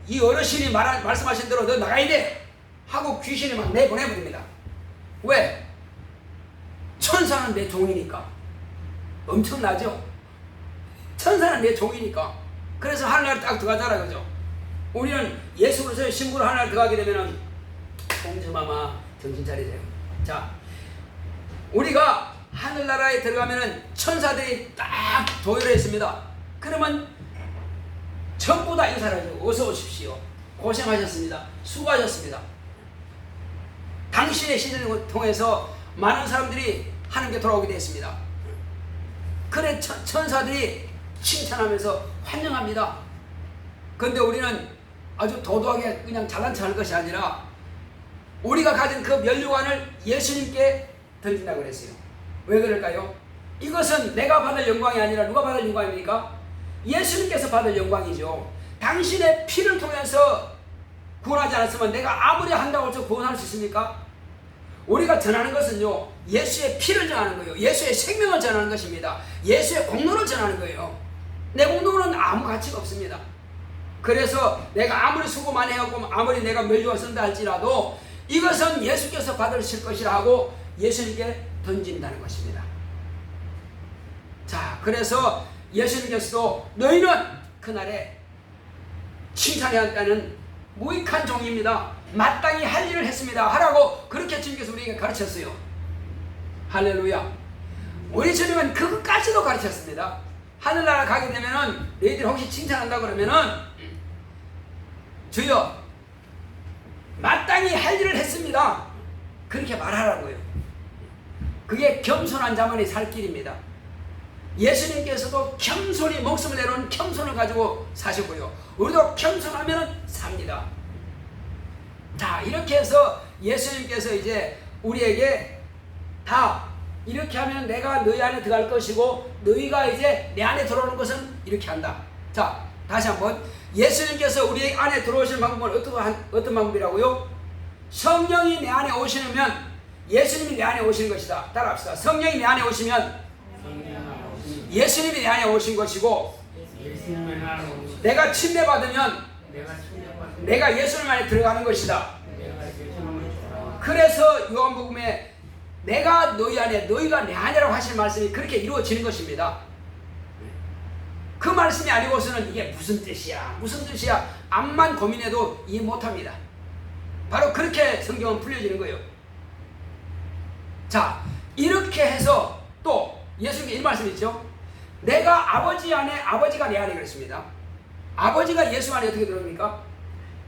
이 어르신이 말씀하신 대로 너 나가야 돼 하고 귀신이 막 내보내버립니다. 왜? 천사는 내 종이니까. 엄청나죠? 천사는 내 종이니까. 그래서 하늘나라에 딱 들어가잖아, 그죠? 우리는 예수 그리스도의 신부로 하늘나라에 들어가게 되면은 공주마마 정신 차리세요. 자, 우리가 하늘나라에 들어가면은 천사들이 딱 도열해 있습니다. 그러면 전부 다 인사를 하죠. 어서 오십시오. 고생하셨습니다. 수고하셨습니다. 당신의 시즌을 통해서 많은 사람들이 하나님께 돌아오게 되었습니다. 그래 천사들이 칭찬하면서 환영합니다. 그런데 우리는 아주 도도하게 그냥 잘난 척할 것이 아니라 우리가 가진 그 면류관을 예수님께 던진다고 그랬어요. 왜 그럴까요? 이것은 내가 받을 영광이 아니라 누가 받을 영광입니까? 예수님께서 받을 영광이죠. 당신의 피를 통해서 구원하지 않았으면 내가 아무리 한다고 해서 구원할 수 있습니까? 우리가 전하는 것은요, 예수의 피를 전하는 거예요. 예수의 생명을 전하는 것입니다. 예수의 공로를 전하는 거예요. 내 공로는 아무 가치가 없습니다. 그래서 내가 아무리 수고 많이 해갖고 아무리 내가 면류관 쓴다 할지라도 이것은 예수께서 받으실 것이라 하고 예수님께 던진다는 것입니다. 자, 그래서 예수님께서도 너희는 그날에 칭찬해야 한다는 무익한 종입니다. 마땅히 할 일을 했습니다. 하라고 그렇게 주님께서 우리에게 가르쳤어요. 할렐루야. 우리 주님은 그것까지도 가르쳤습니다. 하늘나라 가게 되면은 너희들이 혹시 칭찬한다 그러면은 주여 마땅히 할 일을 했습니다. 그렇게 말하라고요. 그게 겸손한 자만이 살 길입니다. 예수님께서도 겸손히 목숨을 내놓은 겸손을 가지고 사셨고요. 우리도 겸손하면 삽니다. 자, 이렇게 해서 예수님께서 이제 우리에게 다 이렇게 하면 내가 너희 안에 들어갈 것이고 너희가 이제 내 안에 들어오는 것은 이렇게 한다. 자, 다시 한번 예수님께서 우리 안에 들어오시는 방법은 어떤 방법이라고요? 성령이 내 안에 오시면 예수님이 내 안에 오시는 것이다. 따라합시다. 성령이 내 안에 오시면 예수님이 내 안에 오신 것이고 내가 침례받으면 내가 예수님 안에 들어가는 것이다. 그래서 요한복음에 내가 너희 안에 너희가 내 안이라고 하시는 말씀이 그렇게 이루어지는 것입니다. 그 말씀이 아니고서는 이게 무슨 뜻이야 무슨 뜻이야 암만 고민해도 이해 못합니다. 바로 그렇게 성경은 풀려지는 거예요. 자, 이렇게 해서 또 예수님께 이 말씀 있죠. 내가 아버지 안에 아버지가 내 안에 그랬습니다. 아버지가 예수 안에 어떻게 들어옵니까?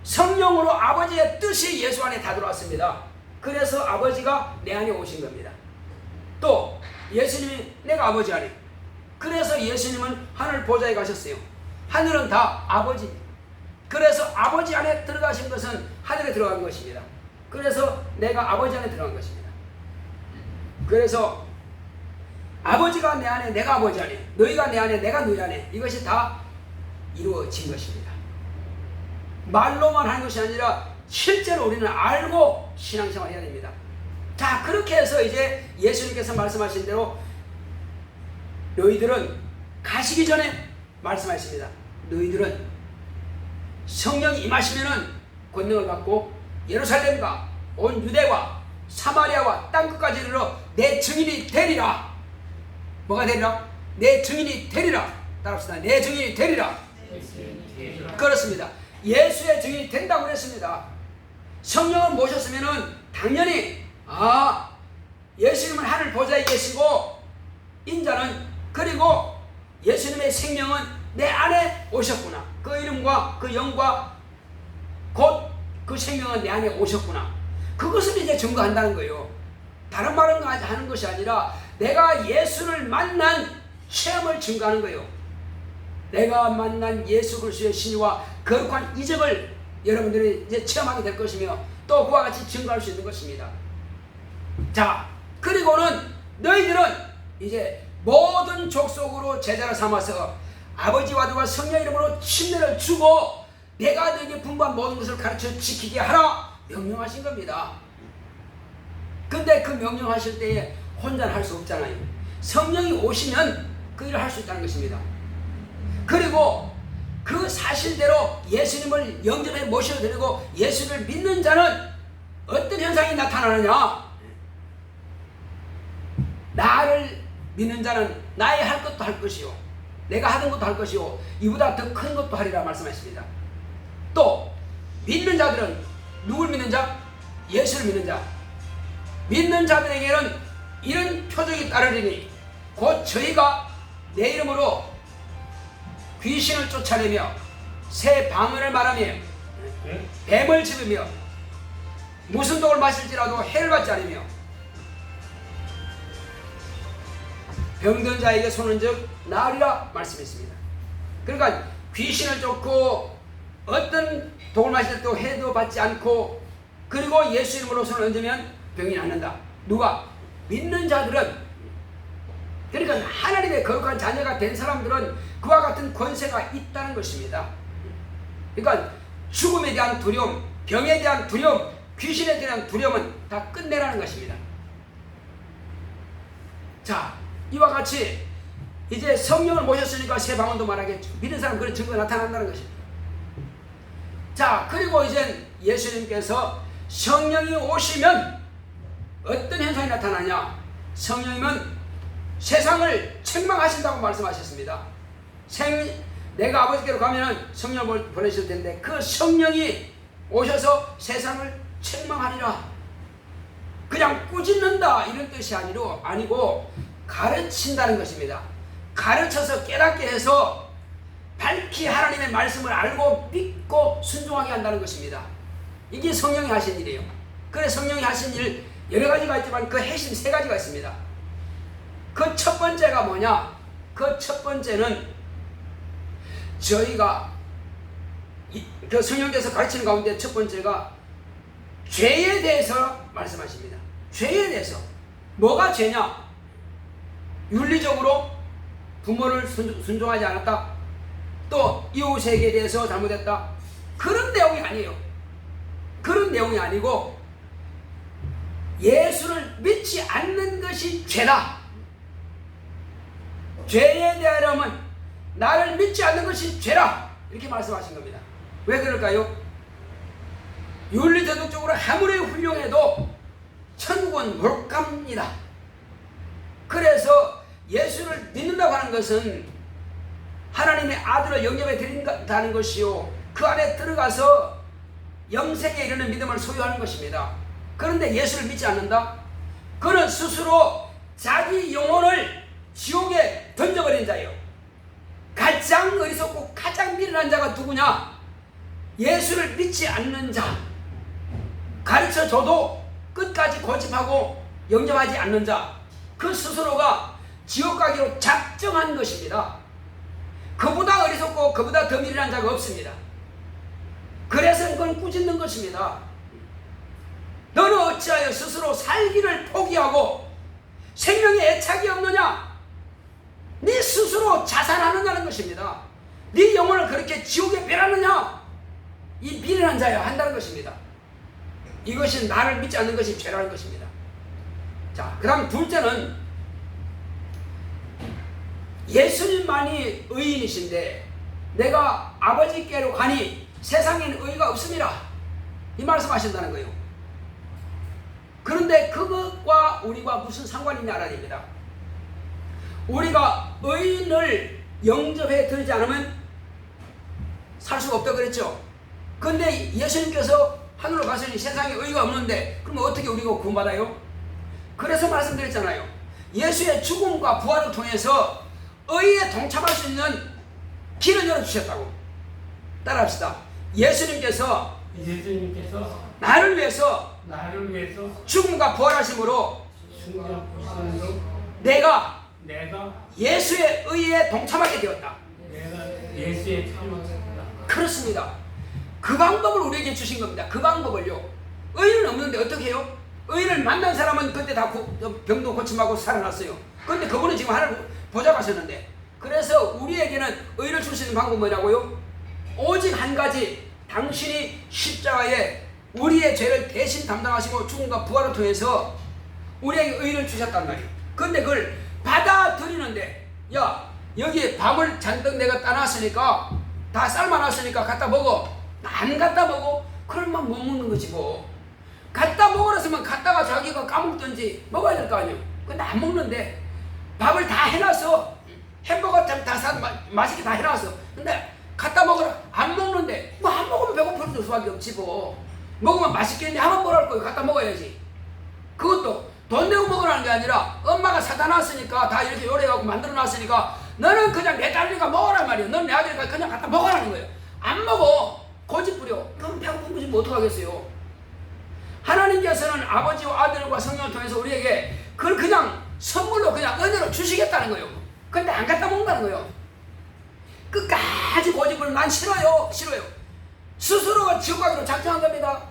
성령으로 아버지의 뜻이 예수 안에 다 들어왔습니다. 그래서 아버지가 내 안에 오신 겁니다. 또 예수님이 내가 아버지 안에 그래서 예수님은 하늘 보좌에 가셨어요. 하늘은 다 아버지. 그래서 아버지 안에 들어가신 것은 하늘에 들어간 것입니다. 그래서 내가 아버지 안에 들어간 것입니다. 그래서 아버지가 내 안에 내가 아버지 안에 너희가 내 안에 내가 너희 안에 이것이 다 이루어진 것입니다. 말로만 하는 것이 아니라 실제로 우리는 알고 신앙생활 해야 됩니다. 자, 그렇게 해서 이제 예수님께서 말씀하신 대로 너희들은 가시기 전에 말씀하십니다. 너희들은 성령이 임하시면은 권능을 받고 예루살렘과 온 유대와 사마리아와 땅끝까지 이르러 내 증인이 되리라. 뭐가 되리라? 내 증인이 되리라. 따라합시다. 내 증인이 되리라. 그렇습니다. 예수의 증인이 된다고 그랬습니다. 성령을 모셨으면은 당연히 예수님은 하늘 보좌에 계시고 인자는 그리고 예수님의 생명은 내 안에 오셨구나. 그 이름과 그 영과 곧 그 생명은 내 안에 오셨구나. 그것을 이제 증거한다는 거예요. 다른 말은 하는 것이 아니라 내가 예수를 만난 체험을 증거하는 거예요. 내가 만난 예수 그리스도의 신유와 거룩한 이적을 여러분들이 이제 체험하게 될 것이며 또 그와 같이 증거할 수 있는 것입니다. 자, 그리고는 너희들은 이제 모든 족속으로 제자를 삼아서 아버지와 아들과 성령 이름으로 침례를 주고 내가 너에게 분부한 모든 것을 가르쳐 지키게 하라 명령하신 겁니다. 근데 그 명령하실 때에 혼자 할 수 없잖아요. 성령이 오시면 그 일을 할 수 있다는 것입니다. 그리고 그 사실대로 예수님을 영접해 모셔드리고 예수를 믿는 자는 어떤 현상이 나타나느냐? 나를 믿는 자는 나의 할 것도 할 것이요 내가 하던 것도 할 것이요 이보다 더 큰 것도 하리라 말씀하십니다. 또 믿는 자들은 누굴 믿는 자? 예수를 믿는 자. 믿는 자들에게는 이런 표적이 따르리니 곧 저희가 내 이름으로 귀신을 쫓아내며 새 방언을 말하며 뱀을 집으며 무슨 독을 마실지라도 해를 받지 않으며 병든 자에게 손은 즉 나으리라 말씀했습니다. 그러니까 귀신을 쫓고 어떤 독을 마실 때도 해도 받지 않고 그리고 예수 이름으로 손을 얹으면 병이 낫는다. 누가? 믿는 자들은. 그러니까 하나님의 거룩한 자녀가 된 사람들은 그와 같은 권세가 있다는 것입니다. 그러니까 죽음에 대한 두려움, 병에 대한 두려움, 귀신에 대한 두려움은 다 끝내라는 것입니다. 자, 이와 같이 이제 성령을 모셨으니까 새 방언도 말하겠죠. 믿는 사람 그런 증거가 나타난다는 것입니다. 자, 그리고 이제 예수님께서 성령이 오시면 어떤 현상이 나타나냐? 성령이면 세상을 책망하신다고 말씀하셨습니다. 내가 아버지께로 가면 성령을 보내실 텐데 그 성령이 오셔서 세상을 책망하리라. 그냥 꾸짖는다 이런 뜻이 아니고 가르친다는 것입니다. 가르쳐서 깨닫게 해서 밝히 하나님의 말씀을 알고 믿고 순종하게 한다는 것입니다. 이게 성령이 하신 일이에요. 그래 성령이 하신 일 여러 가지가 있지만 그 핵심 세 가지가 있습니다. 그 첫 번째가 뭐냐? 그 첫 번째는 저희가 그 성령께서 가르치는 가운데 첫 번째가 죄에 대해서 말씀하십니다. 죄에 대해서. 뭐가 죄냐? 윤리적으로 부모를 순종하지 않았다. 또 이웃에게 대해서 잘못했다. 그런 내용이 아니에요. 그런 내용이 아니고 예수를 믿지 않는 것이 죄다. 죄에 대하여는 나를 믿지 않는 것이 죄라. 이렇게 말씀하신 겁니다. 왜 그럴까요? 윤리도덕적으로 아무리 훌륭해도 천국은 못 갑니다. 그래서 예수를 믿는다고 하는 것은 하나님의 아들을 영접해 드린다는 것이요, 그 안에 들어가서 영생에 이르는 믿음을 소유하는 것입니다. 그런데 예수를 믿지 않는다? 그는 스스로 자기 영혼을 지옥에 던져버린 자예요. 가장 어리석고 가장 미련한 자가 누구냐? 예수를 믿지 않는 자, 가르쳐줘도 끝까지 고집하고 영접하지 않는 자, 그 스스로가 지옥 가기로 작정한 것입니다. 그보다 어리석고 그보다 더 미련한 자가 없습니다. 그래서 그건 꾸짖는 것입니다. 너는 어찌하여 스스로 살기를 포기하고 생명에 애착이 없느냐? 네 스스로 자살하느냐는 것입니다. 네 영혼을 그렇게 지옥에 배라느냐? 이 미련한 자야 한다는 것입니다. 이것이 나를 믿지 않는 것이 죄라는 것입니다. 자, 그 다음 둘째는 예수님만이 의인이신데 내가 아버지께로 가니 세상에는 의가 없습니다. 이 말씀하신다는 거예요. 그런데 그것과 우리가 무슨 상관이 있냐 알아야 됩니다. 우리가 의인을 영접해 드리지 않으면 살 수가 없다고 그랬죠. 그런데 예수님께서 하늘로 가시니 세상에 의가 없는데 그러면 어떻게 우리가 구원받아요? 그래서 말씀드렸잖아요. 예수의 죽음과 부활을 통해서 의에 동참할 수 있는 길을 열어주셨다고. 따라합시다. 예수님께서 나를 위해서 죽음과 부활하심으로 내가 예수의 의에 동참하게 되었다. 그렇습니다. 그 방법을 우리에게 주신 겁니다. 그 방법을요. 의는 없는데 어떻게 해요? 의를 만난 사람은 그때 다 병도 고침하고 살아났어요. 그런데 그분은 지금 하나님 보좌가셨는데, 그래서 우리에게는 의를 줄 수 있는 방법은 뭐냐고요? 오직 한 가지, 당신이 십자가에 우리의 죄를 대신 담당하시고 죽음과 부활을 통해서 우리에게 의를 주셨단 말이에요. 그런데 그걸 받아들이는데, 야, 여기 밥을 잔뜩 내가 따놨으니까, 다 삶아놨으니까 갖다 먹어. 안 갖다 먹어? 그러면 못 먹는 거지 뭐. 갖다 먹으랬으면 갖다가 자기가 까먹든지 먹어야 될 거 아니에요. 근데 안 먹는데 밥을 다 해놨어. 햄버거 다 맛있게 다 해놨어. 근데 갖다 먹으라. 안 먹는데 뭐 안 먹으면 배고플 수밖에 없지 뭐. 먹으면 맛있겠는데 하면 뭘 할 거예요. 갖다 먹어야지. 그것도 돈 내고 먹으라는 게 아니라 엄마가 사다 놨으니까 다 이렇게 요리해갖고 만들어 놨으니까 너는 그냥 내 딸이니까 먹으란 말이에요. 넌 내 아들이니까 그냥 갖다 먹으라는 거예요. 안 먹어. 고집 부려. 그럼 배고픈 거지 뭐 어떡하겠어요. 하나님께서는 아버지와 아들과 성령을 통해서 우리에게 그걸 그냥 선물로 그냥 은혜로 주시겠다는 거예요. 근데 안 갖다 먹는다는 거예요. 끝까지 고집을 난 싫어요. 스스로가 지옥 가기로 작정한 겁니다.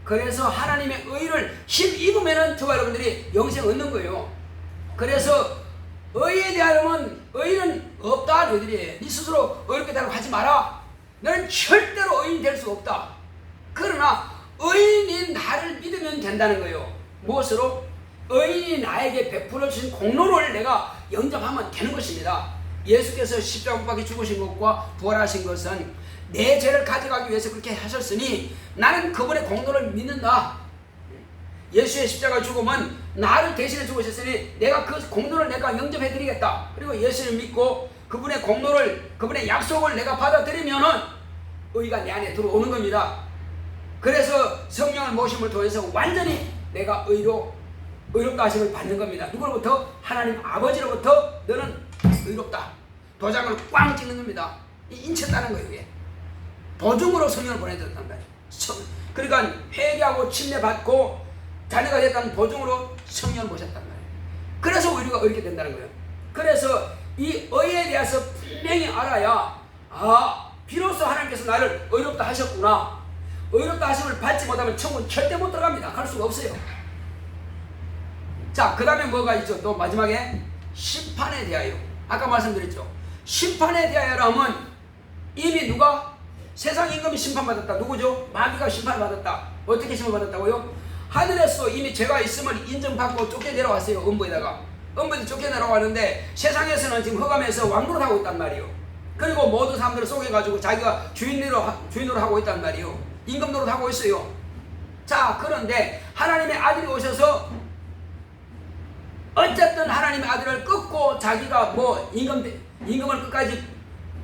그래서 하나님의 의를 힘입으면은 저와 여러분들이 영생 얻는 거예요. 그래서 의에 대하여는 의는 없다. 너희들이 네 스스로 어렵게 되라고 하지 마라. 너는 절대로 의인이 될 수가 없다. 그러나 의인인 나를 믿으면 된다는 거예요. 무엇으로? 의인이 나에게 베풀어 주신 공로를 내가 영접하면 되는 것입니다. 예수께서 십자가 못 박혀 죽으신 것과 부활하신 것은 내 죄를 가져가기 위해서 그렇게 하셨으니 나는 그분의 공로를 믿는다. 예수의 십자가 죽음은 나를 대신해 죽으셨으니 내가 그 공로를 내가 영접해 드리겠다. 그리고 예수를 믿고 그분의 공로를, 그분의 약속을 내가 받아들이면은 의가 내 안에 들어오는 겁니다. 그래서 성령을 모심을 통해서 완전히 내가 의롭다 하심을 받는 겁니다. 누구로부터? 하나님 아버지로부터 너는 의롭다. 도장을 꽝 찍는 겁니다. 인쳤다는 거예요. 이게 보증으로 성령을 보내줬단 말이에요. 그러니까 회개하고 침례받고 자녀가 됐다는 보증으로 성령을 모셨단 말이에요. 그래서 우리가 의롭게 된다는 거예요. 그래서 이 의에 대해서 분명히 알아야 비로소 하나님께서 나를 의롭다 하셨구나. 의롭다 하심을 받지 못하면 천국은 절대 못 들어갑니다. 갈 수가 없어요. 자, 그 다음에 뭐가 있죠? 또 마지막에 심판에 대하여. 아까 말씀드렸죠. 심판에 대하여라면 이미 누가? 세상 임금이 심판받았다. 누구죠? 마귀가 심판받았다. 어떻게 심판받았다고요? 하늘에서 이미 죄가 있음을 인정받고 쫓겨내려왔어요. 음부에다가. 음부에서 쫓겨내려왔는데 세상에서는 지금 흑암에서 왕노릇하고 있단 말이에요. 그리고 모든 사람들을 속여가지고 자기가 주인으로 하고 있단 말이에요. 임금 노릇하고 있어요. 자, 그런데 하나님의 아들이 오셔서 어쨌든 하나님의 아들을 끊고 자기가 뭐 임금을 끝까지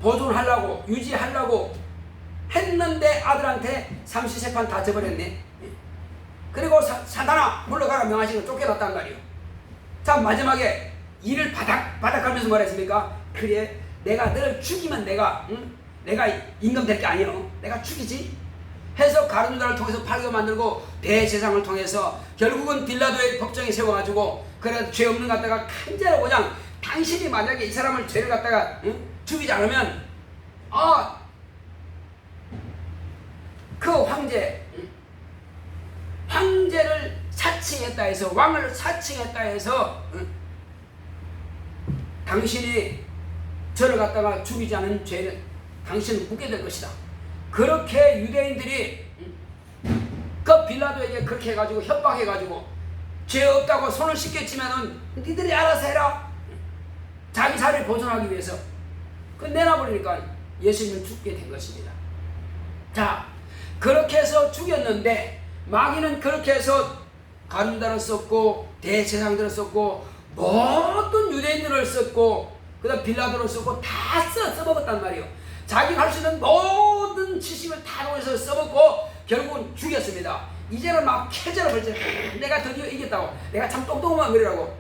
보존하려고 유지하려고 했는데 아들한테 삼시세판 다 져버렸네. 그리고 사단아 물러가라 명하시고 쫓겨났단 말이에요. 자, 마지막에 이를 바닥하면서 뭐라 했습니까? 그래, 내가 너를 죽이면 내가 임금 될 게 아니요. 내가 죽이지. 해서 가룟유다를 통해서 팔게 만들고 대제사장을 통해서 결국은 빌라도의 법정에 세워가지고 그래 죄 없는 갖다가 간제로 그냥 당신이 만약에 이 사람을 죄를 갖다가 죽이지 않으면 그 황제를 사칭했다 해서 왕을 사칭했다 해서 당신이 저를 갖다가 죽이지 않은 죄를 당신을 묻게 될 것이다. 그렇게 유대인들이 그 빌라도에게 그렇게 해가지고 협박해가지고 죄 없다고 손을 씻겼지면은 니들이 알아서 해라. 자기 살을 보존하기 위해서 그 내놔버리니까 예수님은 죽게 된 것입니다. 자, 그렇게 해서 죽였는데 마귀는 그렇게 해서 가룟유다를 썼고 대제사장들을 썼고 모든 유대인들을 썼고 그 다음 빌라도를 썼고 다 써먹었단 말이에요. 자기가 할 수 있는 모든 지식을 다 놓아서 써먹고 결국은 죽였습니다. 이제는 막 캐저를 벌써 내가 드디어 이겼다고, 내가 참 똑똑한 거리라고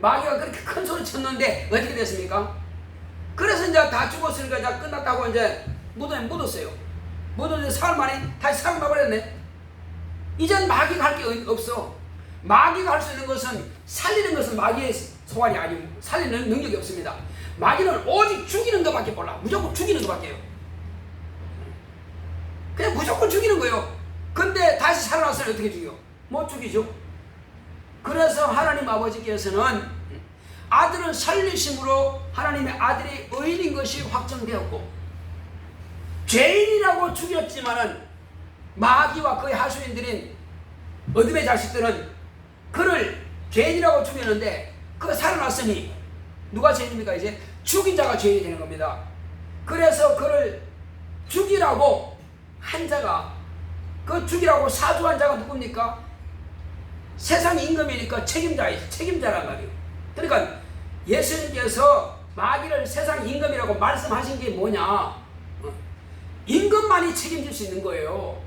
마귀가 그렇게 큰 소리 쳤는데 어떻게 됐습니까? 그래서 이제 다 죽었으니까 이제 끝났다고 이제 무덤에 묻었어요. 묻었는데 사흘 만에 다시 살아나버렸네. 이젠 마귀가 할 게 없어. 마귀가 할 수 있는 것은 살리는 것은 마귀의 소관이 아니고 살리는 능력이 없습니다. 마귀는 오직 죽이는 것밖에 몰라. 무조건 죽이는 것밖에요. 그냥 무조건 죽이는 거예요. 근데 다시 살아났으면 어떻게 죽여? 못 죽이죠. 그래서 하나님 아버지께서는 아들을 살리심으로 하나님의 아들이 의인인 것이 확정되었고 죄인이라고 죽였지만은 마귀와 그의 하수인들인 어둠의 자식들은 그를 죄인이라고 죽였는데 그가 살아났으니 누가 죄인입니까? 이제 죽인 자가 죄인이 되는 겁니다. 그래서 그를 죽이라고 한 자가, 그 죽이라고 사주한 자가 누굽니까? 세상 임금이니까 책임자란 말이에요. 그러니까 예수님께서 마귀를 세상 임금이라고 말씀하신 게 뭐냐? 임금만이 책임질 수 있는 거예요.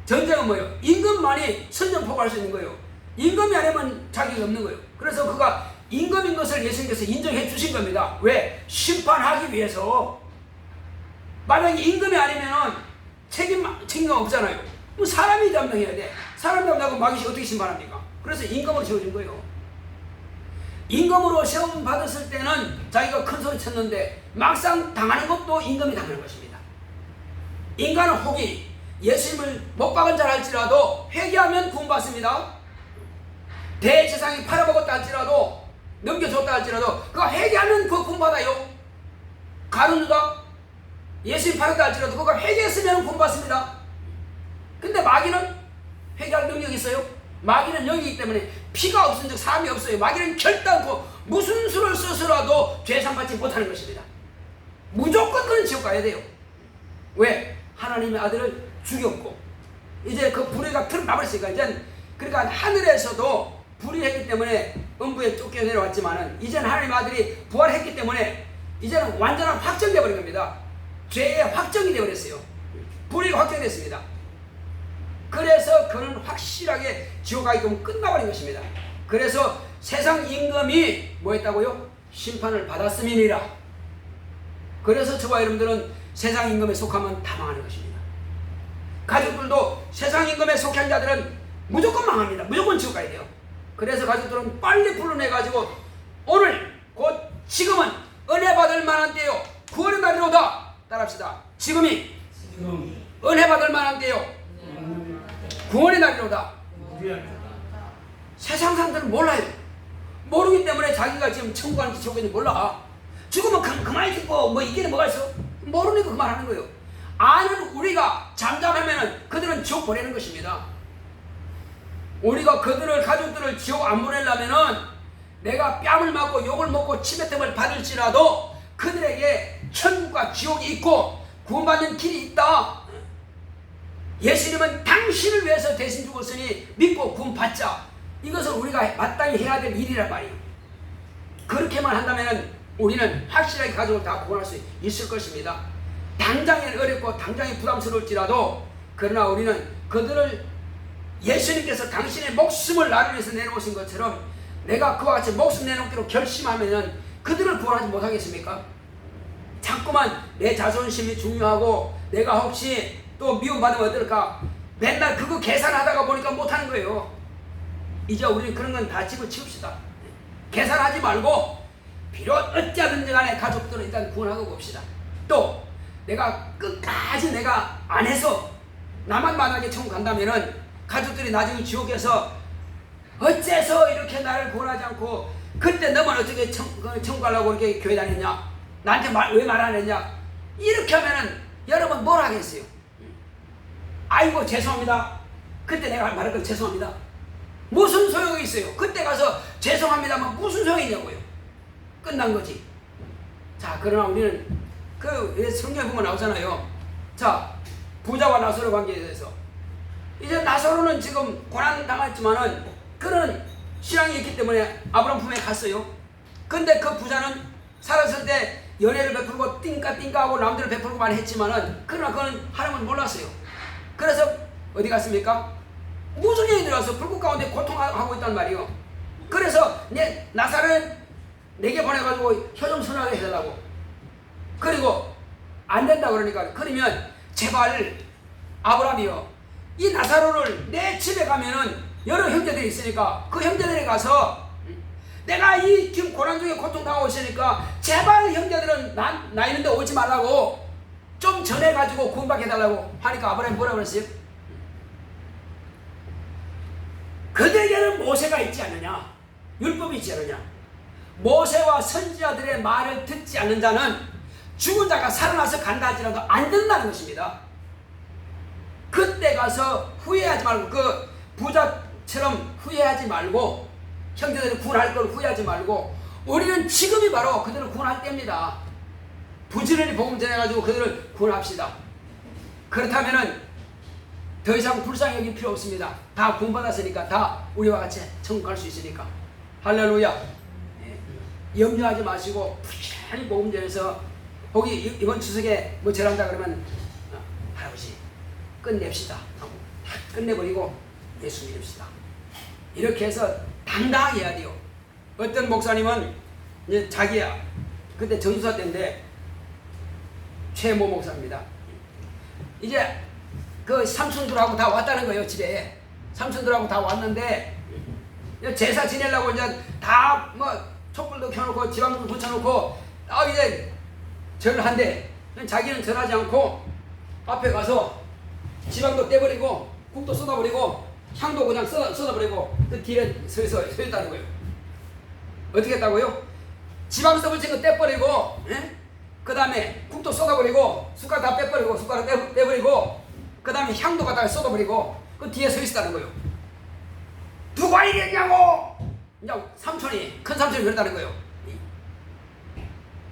전쟁은 뭐예요? 임금만이 선전포고할 수 있는 거예요. 임금이 아니면 자격이 없는 거예요. 그래서 그가 임금인 것을 예수님께서 인정해 주신 겁니다. 왜? 심판하기 위해서. 만약에 임금이 아니면 책임 없잖아요. 그럼 사람이 담당해야 돼. 사람이 담당하고 마귀가 어떻게 심판합니까? 그래서 임금으로 세워진 거예요. 임금으로 시험 받았을 때는 자기가 큰 소리 쳤는데 막상 당하는 것도 임금이 당하는 것입니다. 인간은 혹이 예수님을 못 박은 자라 할지라도 회개하면 구원받습니다. 대제사장이 팔아먹었다 할지라도 넘겨줬다 할지라도 그가 회개하면 그 구원받아요. 가룟유다 예수님 팔았다 할지라도 그가 회개했으면 구원받습니다. 근데 마귀는 회개할 능력이 있어요? 마귀는 영이기 때문에 피가 없은 즉 사람이 없어요. 마귀는 결단코 무슨 수를 써서라도 죄상 받지 못하는 것입니다. 무조건 그는 지옥 가야 돼요. 왜? 하나님의 아들을 죽였고 이제 그 불의가 틀어나버렸으니까 이제 그러니까 하늘에서도 불의했기 때문에 음부에 쫓겨 내려왔지만은 이제는 하나님의 아들이 부활했기 때문에 이제는 완전한 확정되어 버린 겁니다. 죄의 확정이 되어 버렸어요. 불의가 확정됐습니다. 그래서 그는 확실하게 지옥 가게끔 끝나버린 것입니다. 그래서 세상 임금이 뭐 했다고요? 심판을 받았음이니라. 그래서 저와 여러분들은 세상 임금에 속하면 다 망하는 것입니다. 가족들도 세상 임금에 속한 자들은 무조건 망합니다. 무조건 지옥 가야 돼요. 그래서 가족들은 빨리 불러내가지고 오늘 곧 지금은 은혜 받을 만한 때요, 구원의 날이로다. 따라합시다. 지금이 은혜 받을 만한 때요, 구원의 날이로다. 세상 사람들은 몰라요. 모르기 때문에 자기가 지금 천국 가는지 지옥 가는지 몰라. 죽으면 그만이 죽고 뭐 이게 뭐가 있어? 모르니까 그만하는 거예요. 아는 우리가 잠잠하면은 그들은 지옥 보내는 것입니다. 우리가 그들을, 가족들을 지옥 안 보내려면은 내가 뺨을 맞고 욕을 먹고 치매템을 받을지라도 그들에게 천국과 지옥이 있고 구원받는 길이 있다. 예수님은 당신을 위해서 대신 죽었으니 믿고 구원받자. 이것을 우리가 마땅히 해야 될 일이란 말이에요. 그렇게만 한다면 우리는 확실하게 가족을 다 구원할 수 있을 것입니다. 당장엔 어렵고 당장에 부담스러울지라도, 그러나 우리는 그들을, 예수님께서 당신의 목숨을 나를 위해서 내놓으신 것처럼 내가 그와 같이 목숨 내놓기로 결심하면 그들을 구원하지 못하겠습니까? 자꾸만 내 자존심이 중요하고 내가 혹시 또 미움받으면 어떨까, 맨날 그거 계산하다가 보니까 못하는 거예요. 이제 우리는 그런 건 다 집어치웁시다. 계산하지 말고 비록 어찌하든지 간에 가족들은 일단 구원하고 봅시다. 또 내가 끝까지 내가 안 해서 나만 만약에 천국 간다면은 가족들이 나중에 지옥에서 어째서 이렇게 나를 구원하지 않고 그때 너만 어떻게 천국 가려고 이렇게 교회 다녔냐, 나한테 왜 말 안 했냐, 이렇게 하면은 여러분 뭘 하겠어요? 아이고 죄송합니다, 그때 내가 말한 건 죄송합니다. 무슨 소용이 있어요? 그때 가서 죄송합니다만 무슨 소용이 있냐고요. 끝난 거지. 자, 그러나 우리는 그 성경에 보면 나오잖아요. 자, 부자와 나사로 관계에 대해서. 이제 나사로는 지금 고난 당했지만은 그런 신앙이 있기 때문에 아브라함 품에 갔어요. 근데 그 부자는 살았을 때 연애를 베풀고 띵까띵까하고 남들을 베풀고 많이 했지만은, 그러나 그는 하나님을 몰랐어요. 그래서 어디 갔습니까? 무슨 일이 들어서 불국 가운데 고통하고 있단 말이에요. 그래서 나사로는 내게 보내가지고 혈종순환을 해달라고. 그리고 안 된다 그러니까, 그러면 제발 아브라함이요, 이 나사로를 내 집에 가면은 여러 형제들이 있으니까 그 형제들이 가서 내가 이 지금 고난 중에 고통당하고 있으니까 제발 형제들은 나 있는데 오지 말라고 좀 전해가지고 구원받게 해달라고 하니까 아브라함이 뭐라고 그랬어요? 그들에게는 모세가 있지 않느냐, 율법이 있지 않느냐. 모세와 선지자들의 말을 듣지 않는 자는 죽은 자가 살아나서 간다 할지라도 안 된다는 것입니다. 그때 가서 후회하지 말고, 그 부자처럼 후회하지 말고, 형제들이 구원할 걸 후회하지 말고, 우리는 지금이 바로 그들을 구원할 때입니다. 부지런히 복음 전해가지고 그들을 구원합시다. 그렇다면은 더 이상 불쌍히 여길 필요 없습니다. 다 구원받았으니까, 다 우리와 같이 천국 갈 수 있으니까. 할렐루야. 염려하지 마시고 부지런히 복음 전해서, 거기 이번 추석에 뭐 절한다 그러면 할아버지 끝냅시다 하고 다 끝내버리고 예수 믿읍시다. 이렇게 해서 당당하게 해야 돼요. 어떤 목사님은 이제 자기야, 그때 전수사 때인데 최모 목사입니다. 이제 그 삼촌들하고 다 왔다는 거예요. 집에 삼촌들하고 다 왔는데 제사 지내려고 이제 다 뭐 촛불도 켜놓고 지방도 붙여놓고 이제 절을 한대. 자기는 절하지 않고 앞에 가서 지방도 떼버리고 국도 쏟아버리고 향도 그냥 쏟아버리고 그 뒤에 서 있다는 거예요. 어떻게 했다고요? 지방도 붙인 거 떼버리고, 그 다음에 국도 쏟아버리고 숟가락 다 빼버리고 숟가락 빼버리고 그 다음에 향도 갖다가 쏟아버리고 그 뒤에 서 있다는 거예요. 누가 이랬냐고! 이제 삼촌이, 큰 삼촌이 그랬다는 거예요.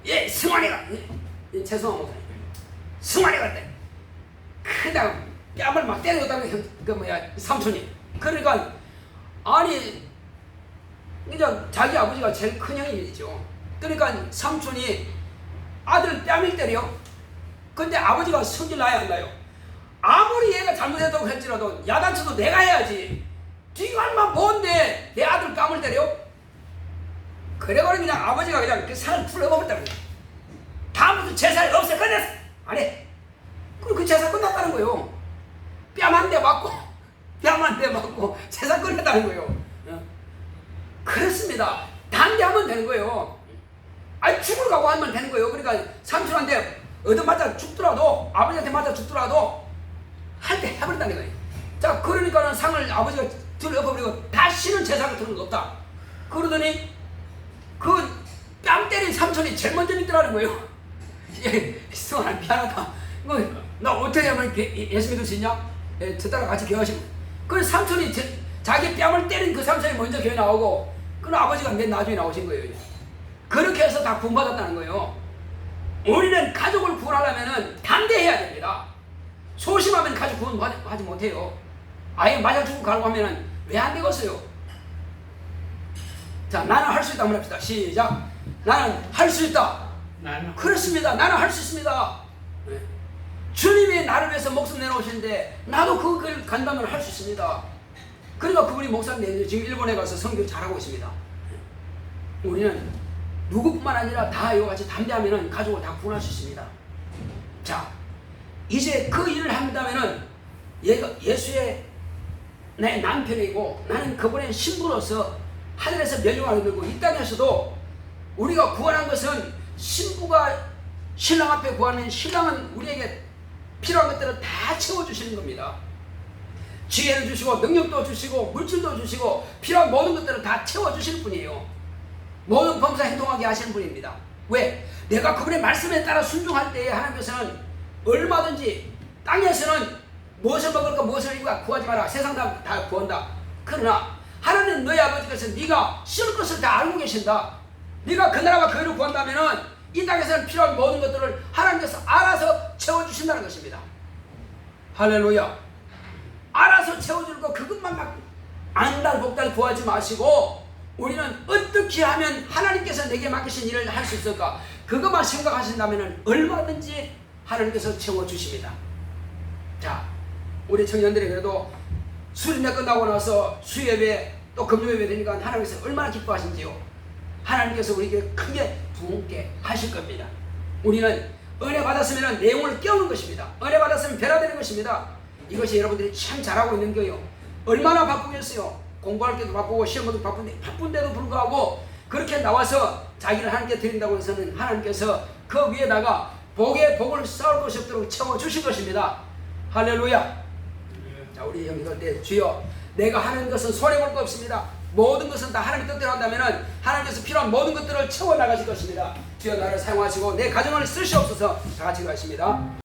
예, 승환이가, 최성환 목사님, 승환이가 그때 그냥 뺨을 막 때려줬다는 그 삼촌이. 그러니까 아니 이제 자기 아버지가 제일 큰 형이죠. 그러니까 삼촌이 아들 뺨을 때려. 근데 아버지가 성질 나야 안 나요? 아무리 얘가 잘못했다고 할지라도 야단쳐도 내가 해야지. 네가 얼마 뭔데 내 아들 뺨을 때려? 그래버리면 그냥 아버지가 그냥 그 산을 풀어버렸다는 거예요. 다음부터 제사를 없애 끝냈어. 안 해. 그럼 그 제사 끝났다는 거예요. 뺨 한 대 맞고 제사 끝냈다는 거예요. 그렇습니다. 단대하면 되는 거예요. 아니 죽을 각오 하면 되는 거예요. 그러니까 삼촌한테 얻어맞아 죽더라도, 아버지한테 맞아 죽더라도 할 때 해버린다는 거예요. 자, 그러니까는 상을 아버지가 들어버리고 다시는 제사 같은 건 없다. 그러더니 그 뺨 때린 삼촌이 제일 먼저 믿더라는 거예요. 수아 미안하다. 나 어떻게 하면 예수 믿을 수 있냐? 저따라 같이 교회하시고. 그 삼촌이 자기 뺨을 때린 그 삼촌이 먼저 교회 나오고, 그 아버지가 맨 나중에 나오신 거예요. 그렇게 해서 다 구원받았다는 거예요. 우리는 가족을 구원하려면 담대해야 됩니다. 소심하면 가족 구원하지 못해요. 아예 맞아 죽고 가려고 하면 왜 안 되겠어요? 자, 나는 할 수 있다 한번 합시다. 시작. 나는 할 수 있다. 그렇습니다. 나는 할 수 있습니다. 네. 주님이 나를 위해서 목숨 내놓으시는데 나도 그걸 간다면 할 수 있습니다. 그러니까 그분이 목사님 지금 일본에 가서 선교 잘하고 있습니다. 우리는 누구뿐만 아니라 다 이와 같이 담대하면 가족을 다 구원할 수 있습니다. 자, 이제 그 일을 한다면은 얘가 예수의 내 남편이고 나는 그분의 신부로서 하늘에서 멸류관을 들고 이 땅에서도 우리가 구원한 것은 신부가 신랑 앞에 구하는 신랑은 우리에게 필요한 것들을 다 채워주시는 겁니다. 지혜를 주시고 능력도 주시고 물질도 주시고 필요한 모든 것들을 다 채워주시는 분이에요. 모든 범사 행동하게 하시는 분입니다. 왜? 내가 그분의 말씀에 따라 순종할 때에 하나님께서는 얼마든지 땅에서는 무엇을 먹을까 무엇을 입을까 구하지 마라. 세상 다 구한다. 그러나 하나님 너희 아버지께서 네가 쓸 것을 다 알고 계신다. 네가 그 나라와 그 의를 구한다면은 이 땅에서는 필요한 모든 것들을 하나님께서 알아서 채워주신다는 것입니다. 할렐루야. 알아서 채워줄 거 그것만 막 안달복달 구하지 마시고 우리는 어떻게 하면 하나님께서 내게 맡기신 일을 할 수 있을까 그것만 생각하신다면 얼마든지 하나님께서 채워주십니다. 자, 우리 청년들이 그래도 수련회 끝나고 나서 수예배 또 금요예배 되니까 하나님께서 얼마나 기뻐하신지요. 하나님께서 우리에게 크게 부흥케 하실 겁니다. 우리는 은혜 받았으면 내용을 깨우는 것입니다. 은혜 받았으면 변화되는 것입니다. 이것이 여러분들이 참 잘하고 있는 거예요. 얼마나 바쁘겠어요. 공부할 때도 바쁘고 시험도 바쁜데도 불구하고 그렇게 나와서 자기를 하나님께 드린다고 해서는 하나님께서 그 위에다가 복에 복을 쌓을 것이 없도록 채워주실 것입니다. 할렐루야. 자, 우리 형제들 때 주여 내가 하는 것은 손해볼 거 없습니다. 모든 것은 다 하나님 뜻대로 한다면 하나님께서 필요한 모든 것들을 채워나가실 것입니다. 주여 나를 사용하시고 내 가정을 쓰시옵소서. 다 같이 가십니다.